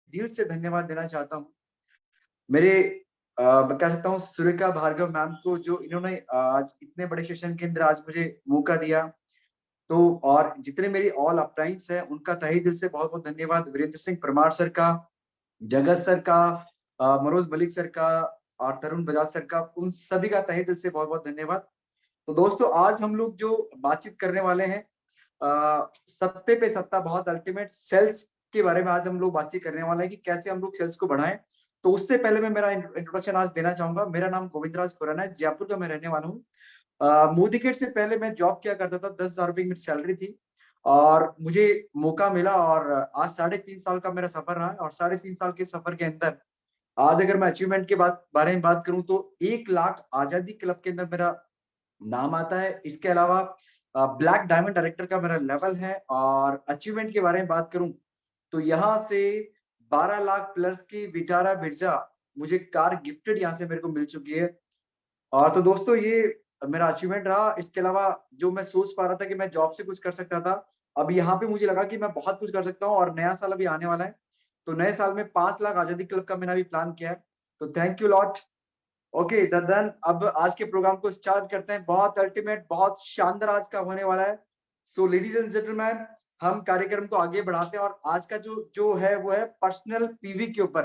दिल से धन्यवाद देना चाहता हूँ। मेरे मैं कह सकता हूँ सुरेखा भार्गव मैम को, जो इन्होंने आज इतने बड़े सेशन के अंदर आज मुझे मौका दिया। तो और जितने मेरी ऑल अपलाइंस हैं, उनका तहे दिल से बहुत-बहुत धन्यवाद। वीरेंद्र सिंह परमार सर का, जगत सर का, मनोज मलिक सर का और तरुण बजाज सर का, उन सभी का तहे दिल से बहुत-बहुत धन्यवाद। तो दोस्तों, आज हम लोग जो बातचीत करने वाले हैं, सत्ते पे सत्ता, बहुत अल्टीमेट सेल्स के बारे में आज हम लोग बातचीत करने वाले हैं कि कैसे हम लोग सेल्स को बढ़ाएं। तो उससे पहले मैं मेरा इंट्रोडक्शन आज देना चाहूंगा। मेरा नाम गोविंदराज खुराना है, जयपुर का मैं रहने वाला हूँ। मोदीकेट से पहले मैं जॉब किया करता था, 10,000 रुपए की मेरी सैलरी थी और मुझे मौका मिला और आज 3.5 साल का मेरा सफर रहा है। और 3.5 साल के सफर के अंदर आज अगर मैं अचीवमेंट के बारे में बात करूं तो 1 लाख आजादी क्लब के अंदर मेरा नाम आता है। इसके अलावा ब्लैक डायमंड डायरेक्टर का मेरा लेवल है। और अचीवमेंट के बारे में बात करूं तो यहाँ से 12 लाख प्लस की विटारा बिरजा मुझे कार गिफ्टेड यहाँ से मेरे को मिल चुकी है। और तो दोस्तों, ये मेरा अचीवमेंट रहा। इसके अलावा जो मैं सोच पा रहा था कि मैं जॉब से कुछ कर सकता था, अब यहाँ पे मुझे लगा कि मैं बहुत कुछ कर सकता हूँ। और नया साल अभी आने वाला है, तो नए साल में 5 लाख आजादी क्लब का मैंने अभी प्लान किया है। तो thank you lot. Okay Dadan, अब आज के प्रोग्राम को स्टार्ट करते हैं। बहुत अल्टीमेट, बहुत शानदार आज का होने वाला है। सो लेडीज एंड जेंटलमैन, हम कार्यक्रम को आगे बढ़ाते हैं और आज का जो जो है वो है पर्सनल पीवी के ऊपर,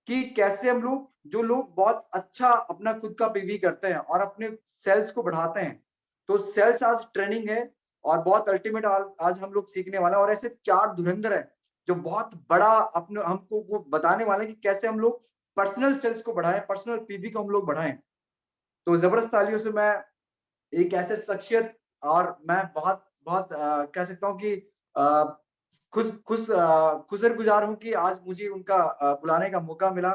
कि कैसे हम लोग, जो लोग बहुत अच्छा अपना खुद का पीवी करते हैं और अपने सेल्स को बढ़ाते हैं, तो सेल्स आज ट्रेनिंग है और बहुत अल्टीमेट आज हम लोग सीखने वाले हैं। और ऐसे 4 धुरंधर है जो बहुत बड़ा अपने हमको वो बताने वाले हैं कि कैसे हम लोग पर्सनल सेल्स को बढ़ाएं, पर्सनल पीवी को हम लोग बढ़ाएं। तो जबरदस्त तालियों से मैं एक ऐसे शख्सियत, और मैं बहुत बहुत कह सकता हूँ कि खुशरगुजार हूँ कि आज मुझे उनका बुलाने का मौका मिला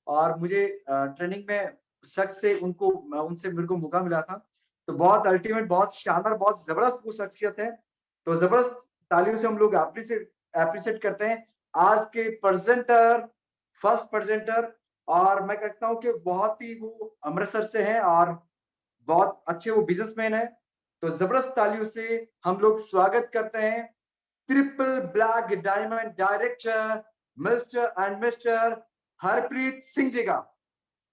और मुझे ट्रेनिंग में शख्स से उनको उनसे मेरे को मौका मिला था। तो बहुत अल्टीमेट, बहुत शानदार, बहुत जबरदस्त वो शख्सियत है। तो जबरदस्त तालियों से हम लोग अप्रिशिएट करते हैं आज के प्रेजेंटर, फर्स्ट प्रेजेंटर। और मैं कहता हूँ कि बहुत ही वो अमृतसर से हैं और बहुत अच्छे वो बिजनेसमैन है। तो जबरदस्त तालियों से हम लोग स्वागत करते हैं triple black diamond director mister and mister Harpreet Singh ji का।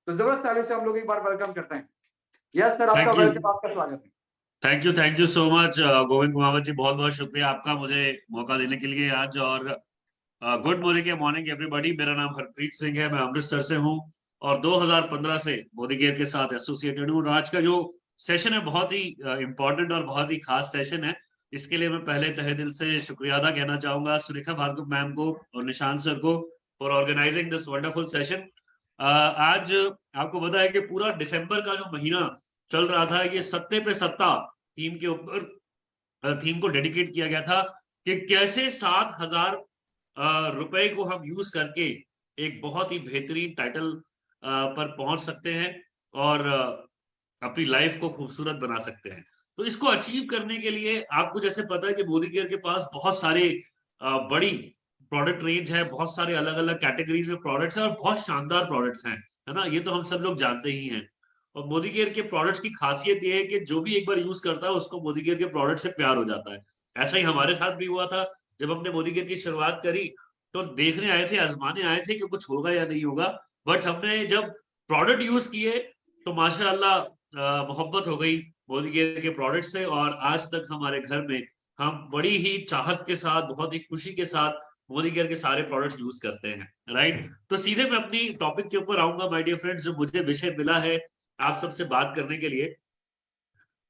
तो जबरदस्त तालियों से हम लोग एक बार वेलकम करते हैं। यस सर, आपका वेलकम, आपका स्वागत है। Thank you so much Govind Kumawat ji, बहुत बहुत शुक्रिया आपका मुझे मौका देने के लिए आज। और गुड मॉर्निंग एवरीबॉडी। मेरा नाम हरप्रीत सिंह है, मैं अमृतसर से हूँ और 2015 से मोदी केयर के साथ एसोसिएटेड हूँ। और आज का जो सेशन है बहुत ही इम्पोर्टेंट और बहुत ही खास सेशन है। इसके लिए मैं पहले तहे दिल से शुक्रिया अदा कहना चाहूंगा सुरेखा भार्गव मैम को और निशांत सर को for organising this wonderful session. आज आपको पता है कि पूरा दिसंबर का जो महीना चल रहा था, ये सत्ते पे सत्ता थीम के ऊपर, थीम को डेडिकेट किया गया था कि कैसे 7,000 रुपए को हम यूज करके एक बहुत ही बेहतरीन टाइटल पर पहुंच सकते हैं और अपनी लाइफ को खूबसूरत बना सकते हैं। तो इसको अचीव करने के लिए आपको जैसे पता है कि मोदी केयर के पास बहुत सारे बड़ी प्रोडक्ट रेंज है, बहुत सारे अलग अलग कैटेगरीज में प्रोडक्ट्स हैं और बहुत शानदार प्रोडक्ट्स हैं, है ना। ये तो हम सब लोग जानते ही हैं। और मोदी केयर के प्रोडक्ट्स की खासियत ये है कि जो भी एक बार यूज करता है उसको मोदी केयर के प्रोडक्ट से प्यार हो जाता है। ऐसा ही हमारे साथ भी हुआ था। जब हमने मोदी केयर की शुरुआत करी तो देखने आए थे, आजमाने आए थे कि कुछ होगा या नहीं होगा, बट हमने जब प्रोडक्ट यूज किए तो माशाअल्लाह मोहब्बत हो गई मोदी केयर के प्रोडक्ट से। और आज तक हमारे घर में हम बड़ी ही चाहत के साथ, बहुत ही खुशी के साथ मोदी केयर के सारे प्रोडक्ट्स यूज करते हैं, राइट। तो सीधे मैं अपनी टॉपिक के ऊपर आऊंगा माय डियर फ्रेंड्स। जो मुझे विषय मिला है आप सबसे बात करने के लिए,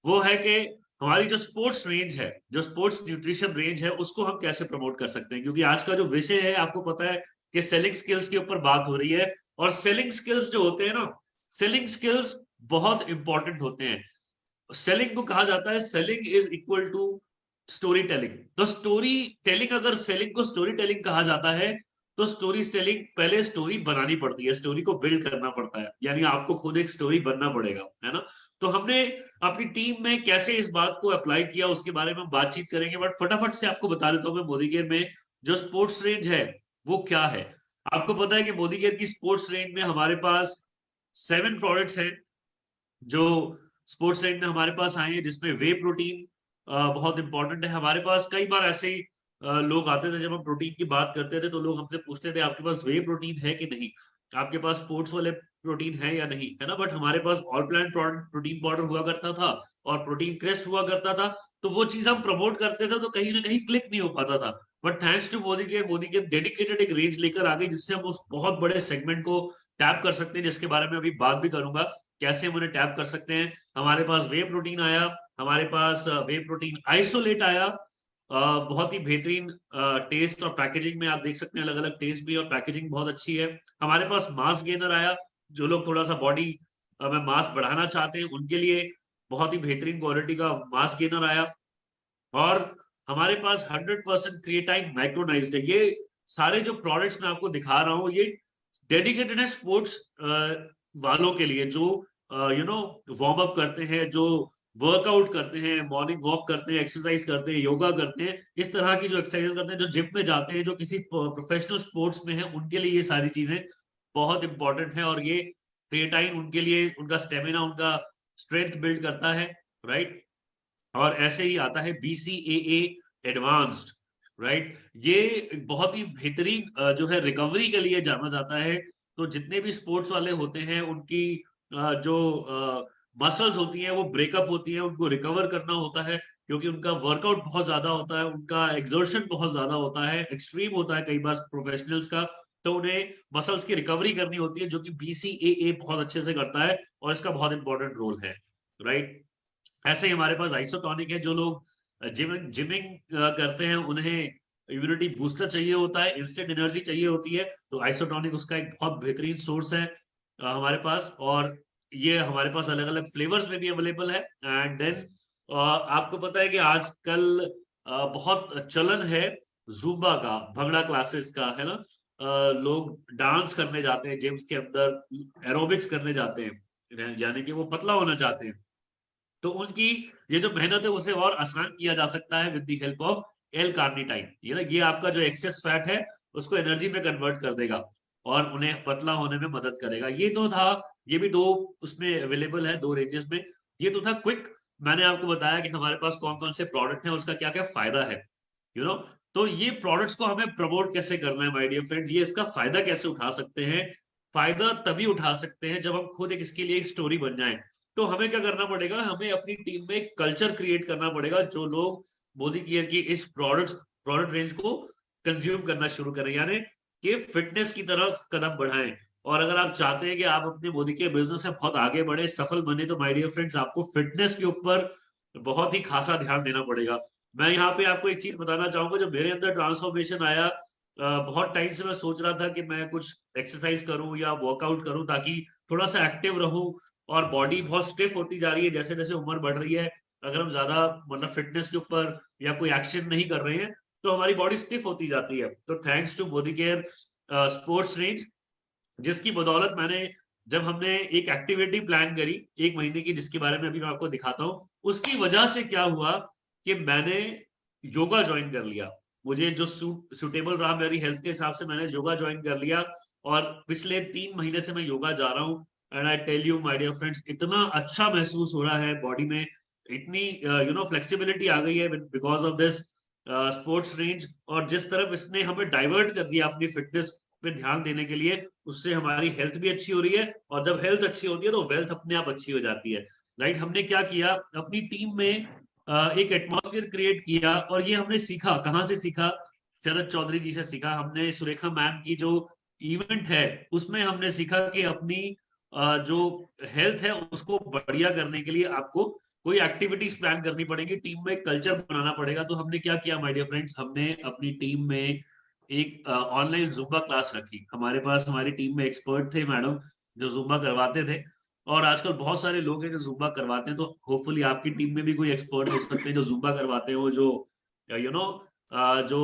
वो है कि हमारी जो स्पोर्ट्स रेंज है, जो स्पोर्ट्स न्यूट्रिशन रेंज है, उसको हम कैसे प्रमोट कर सकते हैं। क्योंकि आज का जो विषय है आपको पता है कि सेलिंग स्किल्स के ऊपर बात हो रही है। और सेलिंग स्किल्स जो होते हैं ना, सेलिंग स्किल्स बहुत इंपॉर्टेंट होते हैं। सेलिंग को कहा जाता है selling is equal to story telling. तो स्टोरी टेलिंग, अगर सेलिंग को स्टोरी टेलिंग कहा जाता है तो स्टोरी टेलिंग, पहले स्टोरी बनानी पड़ती है, स्टोरी को बिल्ड करना पड़ता है, यानी आपको खुद एक स्टोरी बनना पड़ेगा, है ना। तो हमने अपनी टीम में कैसे इस बात को अप्लाई किया उसके बारे में बातचीत करेंगे, बट फटाफट से आपको बता देता हूँ मैं मोदी केयर में जो स्पोर्ट्स रेंज है वो क्या है। आपको पता है कि मोदी केयर की स्पोर्ट्स रेंज में हमारे पास 7 प्रोडक्ट्स हैं जो स्पोर्ट्स रेंज में हमारे पास आए हैं, जिसमें वे प्रोटीन बहुत इंपॉर्टेंट है। हमारे पास कई बार ऐसे लोग आते थे, जब हम प्रोटीन की बात करते थे तो लोग हमसे पूछते थे आपके पास वे प्रोटीन है कि नहीं, आपके पास स्पोर्ट्स वाले प्रोटीन है या नहीं, है ना। बट हमारे पास ऑल प्लांट प्रोटीन पाउडर हुआ करता था और प्रोटीन क्रेस्ट हुआ करता था, तो वो चीज हम प्रमोट करते थे तो कहीं ना कहीं क्लिक नहीं हो पाता था। बट थैंक्स टू मोदी के डेडिकेटेड एक रेंज लेकर आ गई, जिससे हम उस बहुत बड़े सेगमेंट को टैप कर सकते हैं, जिसके बारे में अभी बात भी करूंगा कैसे हम उन्हें टैप कर सकते हैं। हमारे पास वे प्रोटीन आया, हमारे पास वे प्रोटीन आइसोलेट आया, बहुत ही बेहतरीन टेस्ट और पैकेजिंग में आप देख सकते हैं, अलग अलग टेस्ट भी और पैकेजिंग बहुत अच्छी है। हमारे पास मास गेनर आया, जो लोग थोड़ा सा बॉडी में मास बढ़ाना चाहते हैं उनके लिए बहुत ही बेहतरीन क्वालिटी का मास गेनर आया। और हमारे पास 100% क्रिएटाइन माइक्रोनाइज्ड है। ये सारे जो प्रोडक्ट्स मैं आपको दिखा रहा हूँ, ये डेडिकेटेड है स्पोर्ट्स वालों के लिए, जो वार्म अप करते हैं, जो वर्कआउट करते हैं, मॉर्निंग वॉक करते हैं, एक्सरसाइज करते हैं, योगा करते हैं, इस तरह की जो एक्सरसाइज करते हैं, जो जिम में जाते हैं, जो किसी प्रोफेशनल स्पोर्ट्स में है, उनके लिए ये सारी चीजें बहुत इंपॉर्टेंट है। और ये क्रिएटाइन उनके लिए उनका स्टेमिना, उनका स्ट्रेंथ बिल्ड करता है, राइट। और ऐसे ही आता है BCAA एडवांस्ड, राइट। ये बहुत ही बेहतरीन जो है रिकवरी के लिए जाना जाता है। तो जितने भी स्पोर्ट्स वाले होते हैं उनकी जो मसल्स होती हैं वो ब्रेकअप होती हैं, उनको रिकवर करना होता है, क्योंकि उनका वर्कआउट बहुत ज्यादा होता है, उनका एक्सर्शन बहुत ज्यादा होता है, एक्सट्रीम होता है कई बार प्रोफेशनल्स का। तो उन्हें मसल्स की रिकवरी करनी होती है, जो कि BCAA बहुत अच्छे से करता है और इसका बहुत इंपॉर्टेंट रोल है, राइट। ऐसे ही हमारे पास आइसोटॉनिक है, जो लोग जिमिंग करते हैं उन्हें इम्यूनिटी बूस्टर चाहिए होता है, इंस्टेंट एनर्जी चाहिए होती है, तो आइसोटॉनिक उसका एक बहुत बेहतरीन सोर्स है हमारे पास। और ये हमारे पास अलग अलग फ्लेवर्स में भी अवेलेबल है। एंड देन आपको पता है कि आजकल बहुत चलन है जुम्बा का, भंगड़ा क्लासेस का, है ना। लोग डांस करने जाते हैं जिम्स के अंदर, एरोबिक्स करने जाते हैं, यानी कि वो पतला होना चाहते हैं। तो उनकी ये जो मेहनत है उसे और आसान किया जा सकता है with the help of L carnitine. ये ना, ये आपका जो एक्सेस फैट है उसको एनर्जी में कन्वर्ट कर देगा और उन्हें पतला होने में मदद करेगा। ये तो था, ये भी दो उसमें अवेलेबल है, दो रेंजेस में। ये तो था क्विक, मैंने आपको बताया कि हमारे पास कौन कौन से प्रोडक्ट हैं, उसका क्या क्या फायदा है, यू नो। तो ये प्रोडक्ट्स को हमें प्रमोट कैसे करना है माय डियर फ्रेंड्स, ये इसका फायदा कैसे उठा सकते हैं। फायदा तभी उठा सकते हैं जब हम खुद एक इसके लिए एक स्टोरी बन जाए। तो हमें क्या करना पड़ेगा, हमें अपनी टीम में एक कल्चर क्रिएट करना पड़ेगा, जो लोग बॉडी केयर की इस प्रोडक्ट रेंज को कंज्यूम करना शुरू करें, यानी कि फिटनेस की तरफ कदम बढ़ाएं। और अगर आप चाहते हैं कि आप अपने बॉडी के बिजनेस में बहुत आगे बढ़े, सफल बने, तो माय डियर फ्रेंड्स आपको फिटनेस के ऊपर बहुत ही खासा ध्यान देना पड़ेगा। मैं यहाँ पे आपको एक चीज बताना चाहूंगा, जो मेरे अंदर ट्रांसफॉर्मेशन आया, बहुत टाइम से मैं सोच रहा था कि मैं कुछ एक्सरसाइज करूं या वर्कआउट करूं ताकि थोड़ा सा एक्टिव रहूं, और बॉडी बहुत स्टिफ होती जा रही है जैसे जैसे उम्र बढ़ रही है। अगर हम ज्यादा मतलब फिटनेस के ऊपर या कोई एक्शन नहीं कर रहे हैं तो हमारी बॉडी स्टिफ होती जाती है। तो thanks to Body Care sports range, जिसकी बदौलत मैंने, जब हमने एक एक्टिविटी प्लान करी 1 महीने की, जिसके बारे में अभी मैं आपको दिखाता हूँ, उसकी वजह से क्या हुआ कि मैंने योगा ज्वाइन कर लिया। मुझे जो सूटेबल रहा मेरी हेल्थ के हिसाब से, मैंने योगा ज्वाइन कर लिया और पिछले 3 महीने से मैं योगा जा रहा हूँ। And I tell you my dear friends, इतना अच्छा महसूस हो रहा है बॉडी में, इतनी फ्लेक्सिबिलिटी आ गई है because of this sports range. और जिस तरफ इसने हमें डाइवर्ट कर दिया अपनी फिटनेस पे ध्यान देने के लिए, उससे हमारी हेल्थ भी अच्छी हो रही है, और जब हेल्थ अच्छी होती है तो वेल्थ अपने आप अच्छी हो जाती है, राइट। हमने क्या किया, अपनी टीम में एक एटमॉस्फेयर क्रिएट किया, और ये हमने सीखा, कहाँ से सीखा, शरद चौधरी जी से सीखा हमने। सुरेखा मैम की जो इवेंट है उसमें हमने सीखा कि अपनी जो हेल्थ है उसको बढ़िया करने के लिए आपको कोई एक्टिविटीज प्लान करनी पड़ेगी, टीम में कल्चर बनाना पड़ेगा। तो हमने क्या किया माय डियर फ्रेंड्स, हमने अपनी टीम में एक ऑनलाइन जुम्बा क्लास रखी। हमारे पास हमारी टीम में एक्सपर्ट थे मैडम, जो जुम्बा करवाते थे, और आजकल बहुत सारे लोग हैं जो जुम्बा करवाते हैं। तो होपफुली आपकी टीम में भी कोई एक्सपर्ट हो सकते हैं जो जुम्बा करवाते हो, जो यू नो जो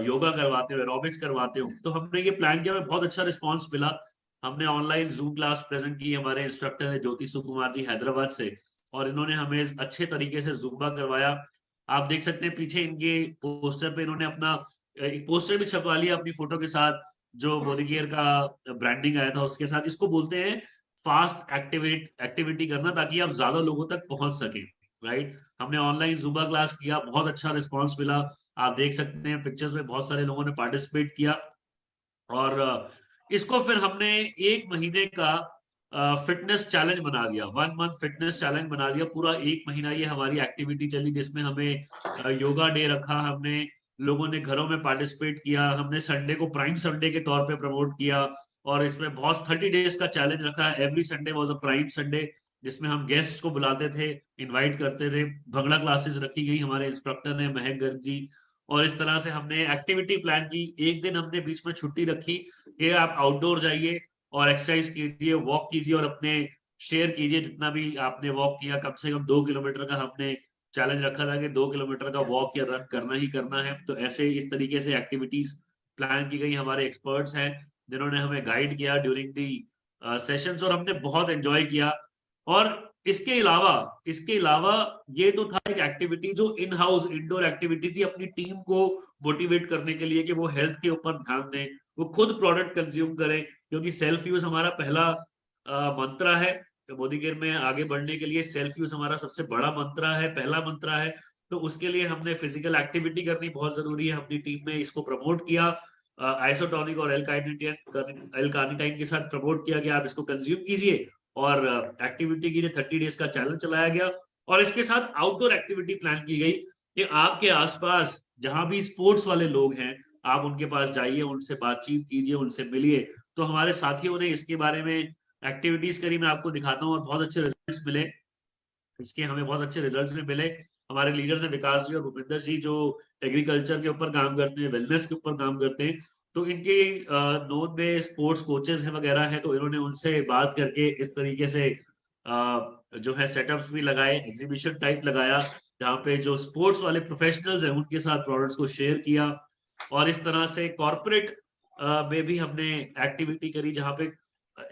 योगा करवाते हो, एरोबिक्स करवाते हो। तो हमने ये प्लान किया, हमें बहुत अच्छा रिस्पॉन्स मिला। हमने ऑनलाइन जूम क्लास प्रेजेंट की, हमारे इंस्ट्रक्टर है ज्योति सुकुमार जी हैदराबाद से, और इन्होंने हमें अच्छे तरीके से जुम्बा करवाया। आप देख सकते हैं पीछे इनके पोस्टर पे इन्होंने अपना एक पोस्टर भी छपवा लिया अपनी फोटो के साथ, जो बॉडी केयर का ब्रांडिंग आया था उसके साथ। इसको बोलते हैं फास्ट एक्टिविटी करना, ताकि आप ज्यादा लोगों तक पहुंच सके, राइट। हमने ऑनलाइन जुम्बा क्लास किया, बहुत अच्छा रिस्पॉन्स मिला। आप देख सकते हैं पिक्चर्स में बहुत सारे लोगों ने पार्टिसिपेट किया। और इसको फिर हमने 1 महीने का फिटनेस चैलेंज बना दिया, 1 मंथ फिटनेस चैलेंज बना दिया। पूरा 1 महीना ये हमारी एक्टिविटी चली, जिसमें हमें योगा डे रखा, हमने लोगों ने घरों में पार्टिसिपेट किया, हमने संडे को प्राइम संडे के तौर पे प्रमोट किया। और इसमें बहुत 30 डेज का चैलेंज रखा, every Sunday was a prime Sunday, जिसमें हम गेस्ट्स को बुलाते थे, इनवाइट करते थे। भंगड़ा क्लासेस रखी गई, हमारे इंस्ट्रक्टर ने महक गर्ग जी। और इस तरह से हमने एक्टिविटी प्लान की। एक दिन हमने बीच में छुट्टी रखी कि आप आउटडोर जाइए और एक्सरसाइज कीजिए, वॉक कीजिए और अपने शेयर कीजिए जितना भी आपने वॉक किया। कम से कम 2 किलोमीटर का हमने चैलेंज रखा था कि 2 किलोमीटर का वॉक या रन करना ही करना है। तो ऐसे इस तरीके से एक्टिविटीज प्लान की गई। हमारे एक्सपर्ट्स हैं जिन्होंने हमें गाइड किया ड्यूरिंग दी सेशंस, और हमने बहुत एंजॉय किया। और इसके अलावा ये तो था एक एक्टिविटी जो इन हाउस इंडोर एक्टिविटी थी, अपनी टीम को मोटिवेट करने के लिए कि वो हेल्थ के ऊपर ध्यान दें, वो खुद प्रोडक्ट कंज्यूम करें, क्योंकि सेल्फ यूज हमारा पहला मंत्रा है। तो मोदी केयर में आगे बढ़ने के लिए सेल्फ यूज हमारा सबसे बड़ा मंत्रा है, पहला मंत्रा है। तो उसके लिए हमने फिजिकल एक्टिविटी करनी बहुत जरूरी है। अपनी टीम में इसको प्रमोट किया, आइसोटोनिक और एल कार्निटाइन के साथ प्रमोट किया कि आप इसको कंज्यूम कीजिए और एक्टिविटी कीजिए। 30 डेज का चैलेंज चलाया गया। और इसके साथ आउटडोर एक्टिविटी प्लान की गई कि आपके आसपास जहां भी स्पोर्ट्स वाले लोग हैं, आप उनके पास जाइए, उनसे बातचीत कीजिए, उनसे मिलिए। तो हमारे साथियों ने इसके बारे में एक्टिविटीज करी, मैं आपको दिखाता हूँ, और बहुत अच्छे रिजल्ट्स मिले। इसके हमें बहुत अच्छे रिजल्ट्स भी मिले। हमारे लीडर्स हैं विकास जी और भूपिंदर जी, जो एग्रीकल्चर के ऊपर काम करते हैं, वेलनेस के ऊपर काम करते हैं। तो इनके नोन में स्पोर्ट्स कोचेस है वगैरह है, तो इन्होंने उनसे बात करके इस तरीके से जो है सेटअप्स भी लगाए, एग्जीबिशन टाइप लगाया, जहाँ पे जो स्पोर्ट्स वाले प्रोफेशनल्स हैं उनके साथ प्रोडक्ट्स को शेयर किया। और इस तरह से कॉर्पोरेट में भी हमने एक्टिविटी करी, जहाँ पे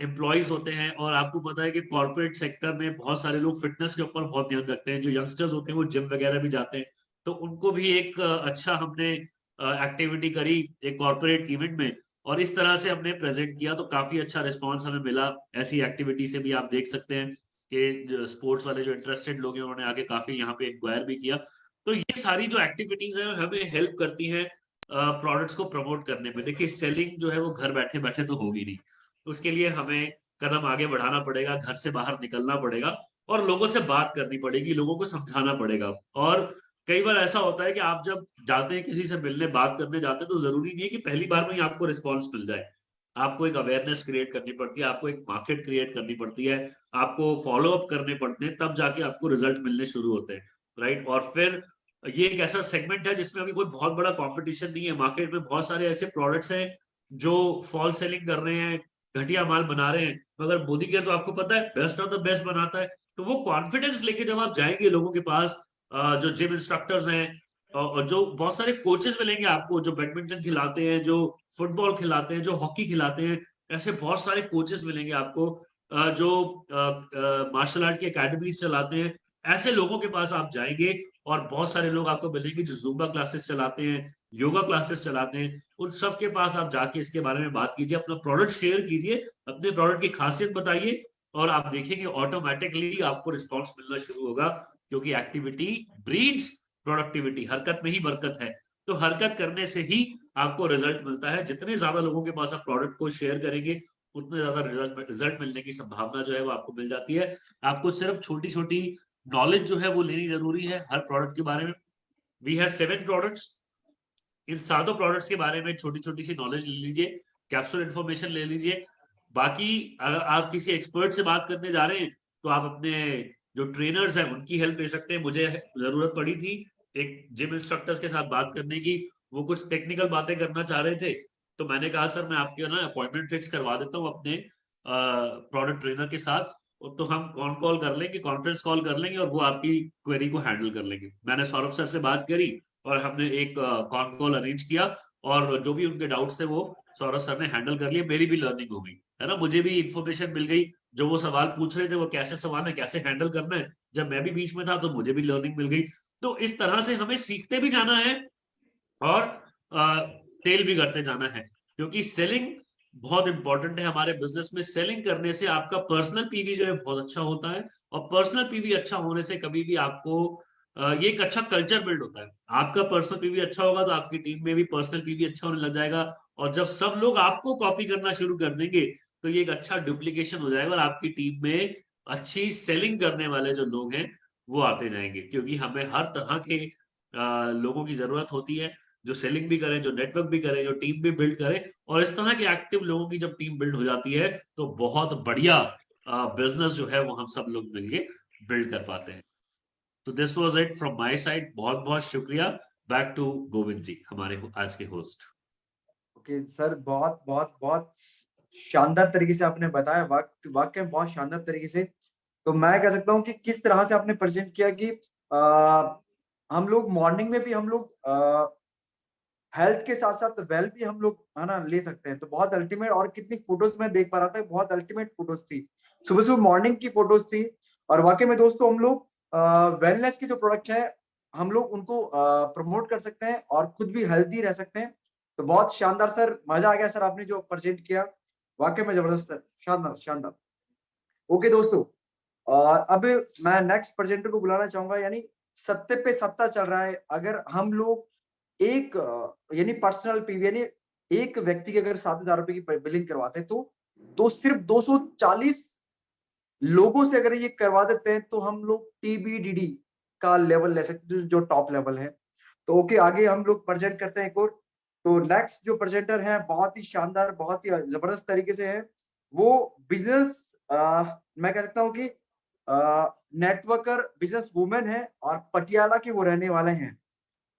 एम्प्लॉयज होते हैं। और आपको पता है कि कॉर्पोरेट सेक्टर में बहुत सारे लोग फिटनेस के ऊपर बहुत ध्यान रखते हैं, जो यंगस्टर्स होते हैं वो जिम वगैरह भी जाते हैं। तो उनको भी एक अच्छा हमने एक्टिविटी करी एक कॉर्पोरेट इवेंट में, और इस तरह से हमने प्रेजेंट किया। तो काफी अच्छा रिस्पांस हमें मिला। ऐसी एक्टिविटी से भी आप देख सकते हैं कि स्पोर्ट्स वाले जो इंटरेस्टेड लोग हैं उन्होंने आगे काफी यहाँ पे इंक्वायर भी किया। तो ये सारी जो एक्टिविटीज है हमें हेल्प करती हैं प्रोडक्ट्स को प्रमोट करने में। देखिए सेलिंग जो है वो घर बैठे बैठे तो होगी नहीं, उसके लिए हमें कदम आगे बढ़ाना पड़ेगा, घर से बाहर निकलना पड़ेगा और लोगों से बात करनी पड़ेगी, लोगों को समझाना पड़ेगा। और कई बार ऐसा होता है कि आप जब जाते हैं किसी से मिलने, बात करने जाते हैं, तो जरूरी नहीं है कि पहली बार में ही आपको रिस्पॉन्स मिल जाए। आपको एक अवेयरनेस क्रिएट करनी पड़ती है, आपको एक मार्केट क्रिएट करनी पड़ती है, आपको फॉलो अप करने पड़ते हैं, तब जाके आपको रिजल्ट मिलने शुरू होते हैं, राइट। और फिर ये एक ऐसा सेगमेंट है जिसमें अभी कोई बहुत बड़ा कंपटीशन नहीं है। मार्केट में बहुत सारे ऐसे प्रोडक्ट्स हैं जो फॉल सेलिंग कर रहे हैं, घटिया माल बना रहे हैं, मगर मोदी केयर तो आपको पता है बेस्ट ऑफ द बेस्ट बनाता है। तो वो कॉन्फिडेंस लेके जब आप जाएंगे लोगों के पास, जो जिम इंस्ट्रक्टर्स हैं और जो बहुत सारे कोचेस मिलेंगे आपको, जो बैडमिंटन खिलाते हैं, जो फुटबॉल खिलाते हैं, जो हॉकी खिलाते हैं, ऐसे बहुत सारे कोचेस मिलेंगे आपको जो मार्शल आर्ट की एकेडमीज चलाते हैं। ऐसे लोगों के पास आप जाएंगे और बहुत सारे लोग आपको मिलेंगे जो जुम्बा क्लासेस चलाते हैं, योगा क्लासेस चलाते हैं। उन सब के पास आप जाके इसके बारे में बात कीजिए, अपना प्रोडक्ट शेयर कीजिए, अपने प्रोडक्ट की खासियत बताइए, और आप देखेंगे ऑटोमेटिकली आपको रिस्पॉन्स मिलना शुरू होगा। क्योंकि एक्टिविटी ब्रीड्स प्रोडक्टिविटी, हरकत में ही बरकत है। तो हरकत करने से ही आपको रिजल्ट मिलता है। जितने ज्यादा लोगों के पास आप प्रोडक्ट को शेयर करेंगे, उतने ज्यादा रिजल्ट मिलने की संभावना जो है वो आपको मिल जाती है। आपको सिर्फ छोटी छोटी नॉलेज जो है वो लेनी जरूरी है हर प्रोडक्ट के बारे में। We have 7 products. इन सातों प्रोडक्ट्स के बारे में छोटी छोटी सी नॉलेज ले लीजिए, कैप्सूल इन्फॉर्मेशन ले लीजिए। बाकी अगर आप किसी एक्सपर्ट से बात करने जा रहे हैं तो आप अपने जो ट्रेनर्स हैं उनकी हेल्प ले सकते हैं। मुझे जरूरत पड़ी थी एक जिम इंस्ट्रक्टर्स के साथ बात करने की, वो कुछ टेक्निकल बातें करना चाह रहे थे। तो मैंने कहा सर मैं आपके ना अपॉइंटमेंट फिक्स करवा देता हूँ अपने प्रोडक्ट ट्रेनर के साथ, तो हम कॉल कर लेंगे, कॉन्फ्रेंस कॉल कर लेंगे और वो आपकी क्वेरी को हैंडल कर लेंगे। मैंने सौरभ सर से बात करी और हमने एक कॉन कॉल अरेंज किया, और जो भी उनके डाउट्स थे वो सौरभ सर ने हैंडल कर लिए। मेरी भी लर्निंग हो गई है ना, मुझे भी इंफॉर्मेशन मिल गई। जो वो सवाल पूछ रहे थे वो कैसे सवाल है, कैसे हैंडल करना है, जब मैं भी बीच में था तो मुझे भी लर्निंग मिल गई। तो इस तरह से हमें सीखते भी जाना है और तेल भी करते जाना है, क्योंकि सेलिंग बहुत इंपॉर्टेंट है हमारे बिजनेस में। सेलिंग करने से आपका पर्सनल पीवी जो है बहुत अच्छा होता है, और पर्सनल पीवी अच्छा होने से कभी भी आपको ये एक अच्छा कल्चर बिल्ड होता है। आपका पर्सनल पीवी अच्छा होगा तो आपकी टीम में भी पर्सनल पीवी अच्छा होने लग जाएगा, और जब सब लोग आपको कॉपी करना शुरू कर देंगे तो ये एक अच्छा डुप्लीकेशन हो जाएगा, और आपकी टीम में अच्छी सेलिंग करने वाले जो लोग हैं वो आते जाएंगे, क्योंकि हमें हर तरह के लोगों की जरूरत होती है, जो सेलिंग भी करें, जो नेटवर्क भी करें, जो टीम भी बिल्ड करें। और इस तरह के एक्टिव लोगों की जब टीम बिल्ड हो जाती है तो बहुत बढ़िया बिजनेस जो है वो हम सब लोग मिलके बिल्ड कर पाते हैं। तो this was it from my side. बहुत बहुत शुक्रिया। बैक टू गोविंद जी, हमारे आज के होस्ट। ओके सर, बहुत बहुत बहुत शानदार तरीके से आपने बताया, वाकई में बहुत शानदार तरीके से। तो मैं कह सकता हूँ कि किस तरह से आपने प्रेजेंट किया कि हम लोग मॉर्निंग में भी हम लोग हेल्थ के साथ साथ वेल भी हम लोग है ना ले सकते हैं। तो बहुत अल्टीमेट, और कितनी फोटोज में देख पा रहा था, बहुत अल्टीमेट फोटोज थी, सुबह सुबह मॉर्निंग की फोटोज थी। और वाकई में दोस्तों हम लोग वेलनेस के जो प्रोडक्ट है हम लोग उनको प्रमोट कर सकते हैं और खुद भी हेल्थी रह सकते हैं। तो बहुत शानदार सर, मजा आ गया सर आपने जो प्रेजेंट किया, वाकई में जबरदस्त सर, शानदार शानदार। ओके दोस्तों, और अब मैं नेक्स्ट प्रेजेंटर को बुलाना चाहूंगा, यानी सत्ते पे सत्ता चल रहा है। अगर हम लोग एक यानी पर्सनल पीवी, यानी एक व्यक्ति की अगर 7,000 रुपए की बिलिंग करवाते हैं तो सिर्फ 240 लोगों से अगर ये करवा देते हैं तो हम लोग टीबीडीडी का लेवल ले सकते हैं, जो टॉप लेवल है। तो ओके, आगे हम लोग प्रेजेंट करते हैं एक और। तो नेक्स्ट जो प्रेजेंटर है बहुत ही शानदार, बहुत ही जबरदस्त तरीके से है। वो बिजनेस, मैं कह सकता हूँ कि नेटवर्कर, बिजनेस वुमेन है, और पटियाला के वो रहने वाले हैं।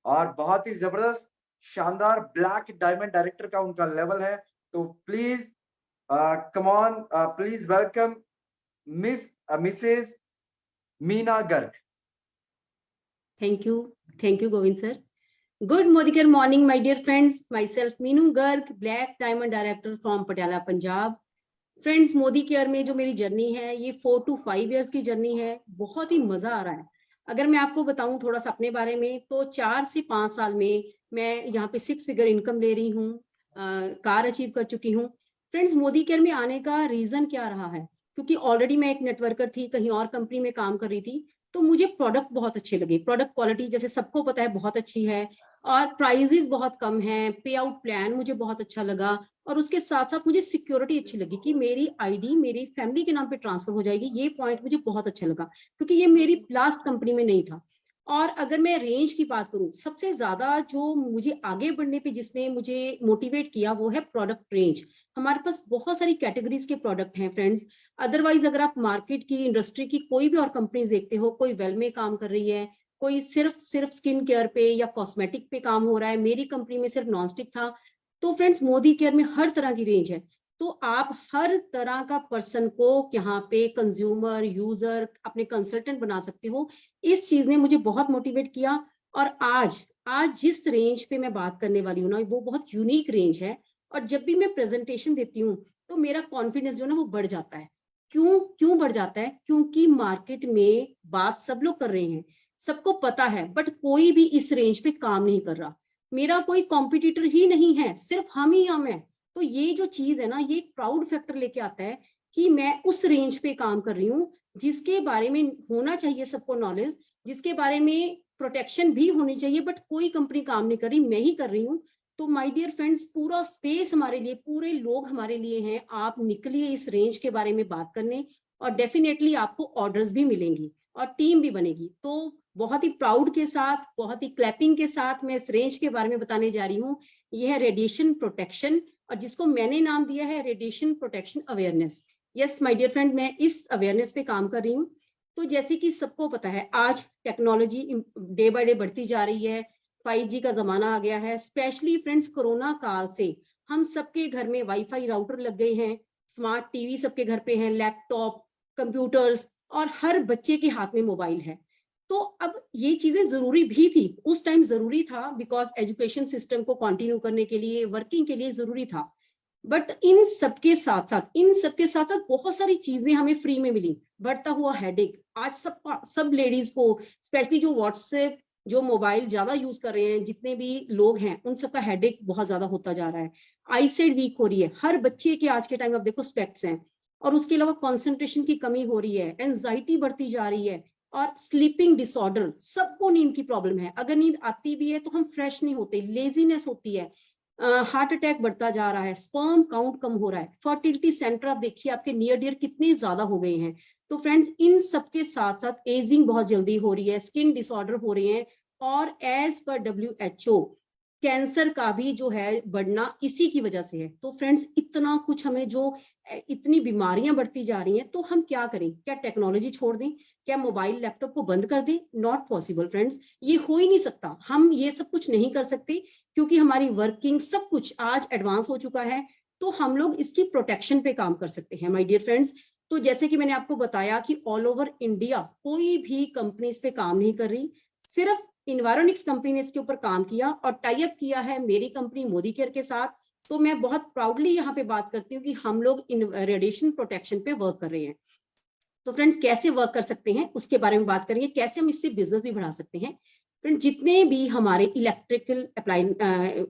और बहुत ही जबरदस्त शानदार ब्लैक डायमंड डायरेक्टर का उनका लेवल है। तो please come on, please welcome Mrs Meena Garg. Thank you, Govind sir. Good morning, my dear friends. Myself, Meenu Garg, Black Diamond Director from Patiala, Punjab. Friends, Modi care में जो मेरी जर्नी है ये 4 to 5 years की जर्नी है। बहुत ही मजा आ रहा है। अगर मैं आपको बताऊं थोड़ा सा अपने बारे में, तो 4 से 5 साल में मैं यहाँ पे 6 फिगर इनकम ले रही हूँ, कार अचीव कर चुकी हूँ। फ्रेंड्स, मोदी केयर में आने का रीजन क्या रहा है, क्योंकि ऑलरेडी मैं एक नेटवर्कर थी, कहीं और कंपनी में काम कर रही थी, तो मुझे प्रोडक्ट बहुत अच्छे लगे। प्रोडक्ट क्वालिटी जैसे सबको पता है बहुत अच्छी है, और प्राइजेस बहुत कम है, पे आउट प्लान मुझे बहुत अच्छा लगा, और उसके साथ साथ मुझे सिक्योरिटी अच्छी लगी कि मेरी आईडी मेरी फैमिली के नाम पे ट्रांसफर हो जाएगी। ये पॉइंट मुझे बहुत अच्छा लगा, क्योंकि ये मेरी लास्ट कंपनी में नहीं था। और अगर मैं रेंज की बात करूं, सबसे ज्यादा जो मुझे आगे बढ़ने पे जिसने मुझे मोटिवेट किया वो है प्रोडक्ट रेंज। हमारे पास बहुत सारी कैटेगरीज के प्रोडक्ट हैं फ्रेंड्स। अदरवाइज अगर आप मार्केट की, इंडस्ट्री की कोई भी और कंपनीज देखते हो, कोई वेल में काम कर रही है, कोई सिर्फ स्किन केयर पे या कॉस्मेटिक पे काम हो रहा है, मेरी कंपनी में सिर्फ नॉन स्टिक था। तो फ्रेंड्स, मोदी केयर में हर तरह की रेंज है। तो आप हर तरह का पर्सन को यहाँ पे कंज्यूमर, यूजर, अपने कंसल्टेंट बना सकते हो। इस चीज ने मुझे बहुत मोटिवेट किया। और आज जिस रेंज पे मैं बात करने वाली हूँ ना, वो बहुत यूनिक रेंज है। और जब भी मैं प्रेजेंटेशन देती हूँ तो मेरा कॉन्फिडेंस जो है ना वो बढ़ जाता है। क्यों बढ़ जाता है? क्योंकि मार्केट में बात सब लोग कर रहे हैं, सबको पता है, बट कोई भी इस रेंज पे काम नहीं कर रहा। मेरा कोई कॉम्पिटिटर ही नहीं है, सिर्फ हम ही हम है। तो ये जो चीज है ना, ये एक प्राउड फैक्टर लेके आता है कि मैं उस रेंज पे काम कर रही हूँ जिसके बारे में होना चाहिए सबको नॉलेज, जिसके बारे में प्रोटेक्शन भी होनी चाहिए, बट कोई कंपनी काम नहीं कर रही, मैं ही कर रही हूँ। तो माय डियर फ्रेंड्स, पूरा स्पेस हमारे लिए, पूरे लोग हमारे लिए हैं। आप निकलिए इस रेंज के बारे में बात करने, और डेफिनेटली आपको ऑर्डर्स भी मिलेंगी और टीम भी बनेगी। तो बहुत ही प्राउड के साथ, बहुत ही क्लैपिंग के साथ मैं इस रेंज के बारे में बताने जा रही हूँ। यह है रेडिएशन प्रोटेक्शन, और जिसको मैंने नाम दिया है radiation protection awareness. Yes my dear friend, मैं इस अवेयरनेस पे काम कर रही हूँ। तो जैसे कि सबको पता है, आज टेक्नोलॉजी डे बाय डे बढ़ती जा रही है, 5G का जमाना आ गया है। स्पेशली फ्रेंड्स, कोरोना काल से हम सबके घर में वाईफाई राउटर लग गए हैं, स्मार्ट टीवी सबके घर पे हैं, लैपटॉप, कंप्यूटर्स, और हर बच्चे के हाथ में मोबाइल है। तो अब ये चीजें जरूरी भी थी, उस टाइम जरूरी था, बिकॉज एजुकेशन सिस्टम को कंटिन्यू करने के लिए, वर्किंग के लिए जरूरी था। बट इन सबके साथ बहुत सारी चीजें हमें फ्री में मिली। बढ़ता हुआ हेडेक, आज सब लेडीज को, स्पेशली जो व्हाट्सएप, जो मोबाइल ज्यादा यूज कर रहे हैं, जितने भी लोग हैं, उन सबका हेडेक बहुत ज्यादा होता जा रहा है। आईसाइट वीक हो रही है, हर बच्चे के आज के टाइम आप देखो स्पेक्ट्स हैं। और उसके अलावा कॉन्सेंट्रेशन की कमी हो रही है, एंजाइटी बढ़ती जा रही है, और स्लीपिंग डिसऑर्डर, सबको नींद की प्रॉब्लम है। अगर नींद आती भी है तो हम फ्रेश नहीं होते, लेजीनेस होती है, हार्ट अटैक बढ़ता जा रहा है, स्पर्म काउंट कम हो रहा है, फर्टिलिटी सेंटर आप देखिए आपके नियर डियर कितने ज्यादा हो गए हैं। तो फ्रेंड्स इन सबके साथ साथ एजिंग बहुत जल्दी हो रही है, स्किन डिसऑर्डर हो रहे हैं, और एज पर WHO कैंसर का भी जो है बढ़ना इसी की वजह से है। तो फ्रेंड्स इतना कुछ हमें जो इतनी बीमारियां बढ़ती जा रही हैं, तो हम क्या करें? क्या टेक्नोलॉजी छोड़ दें? क्या मोबाइल लैपटॉप को बंद कर दें? नॉट पॉसिबल फ्रेंड्स, ये हो ही नहीं सकता। हम ये सब कुछ नहीं कर सकते क्योंकि हमारी वर्किंग सब कुछ आज एडवांस हो चुका है। तो हम लोग इसकी प्रोटेक्शन पे काम कर सकते हैं माय डियर फ्रेंड्स। तो जैसे कि मैंने आपको बताया कि ऑल ओवर इंडिया कोई भी कंपनी इस पे काम नहीं कर रही, सिर्फ इन्वायरोनिक्स कंपनी ने इसके ऊपर काम किया और टाई अप किया है मेरी कंपनी मोदी केयर के साथ। तो मैं बहुत प्राउडली यहाँ पे बात करती हूँ कि हम लोग रेडिएशन प्रोटेक्शन पे वर्क कर रहे हैं। तो फ्रेंड्स कैसे वर्क कर सकते हैं उसके बारे में बात करेंगे, कैसे हम इससे बिजनेस भी बढ़ा सकते हैं। फ्रेंड्स जितने भी हमारे इलेक्ट्रिकल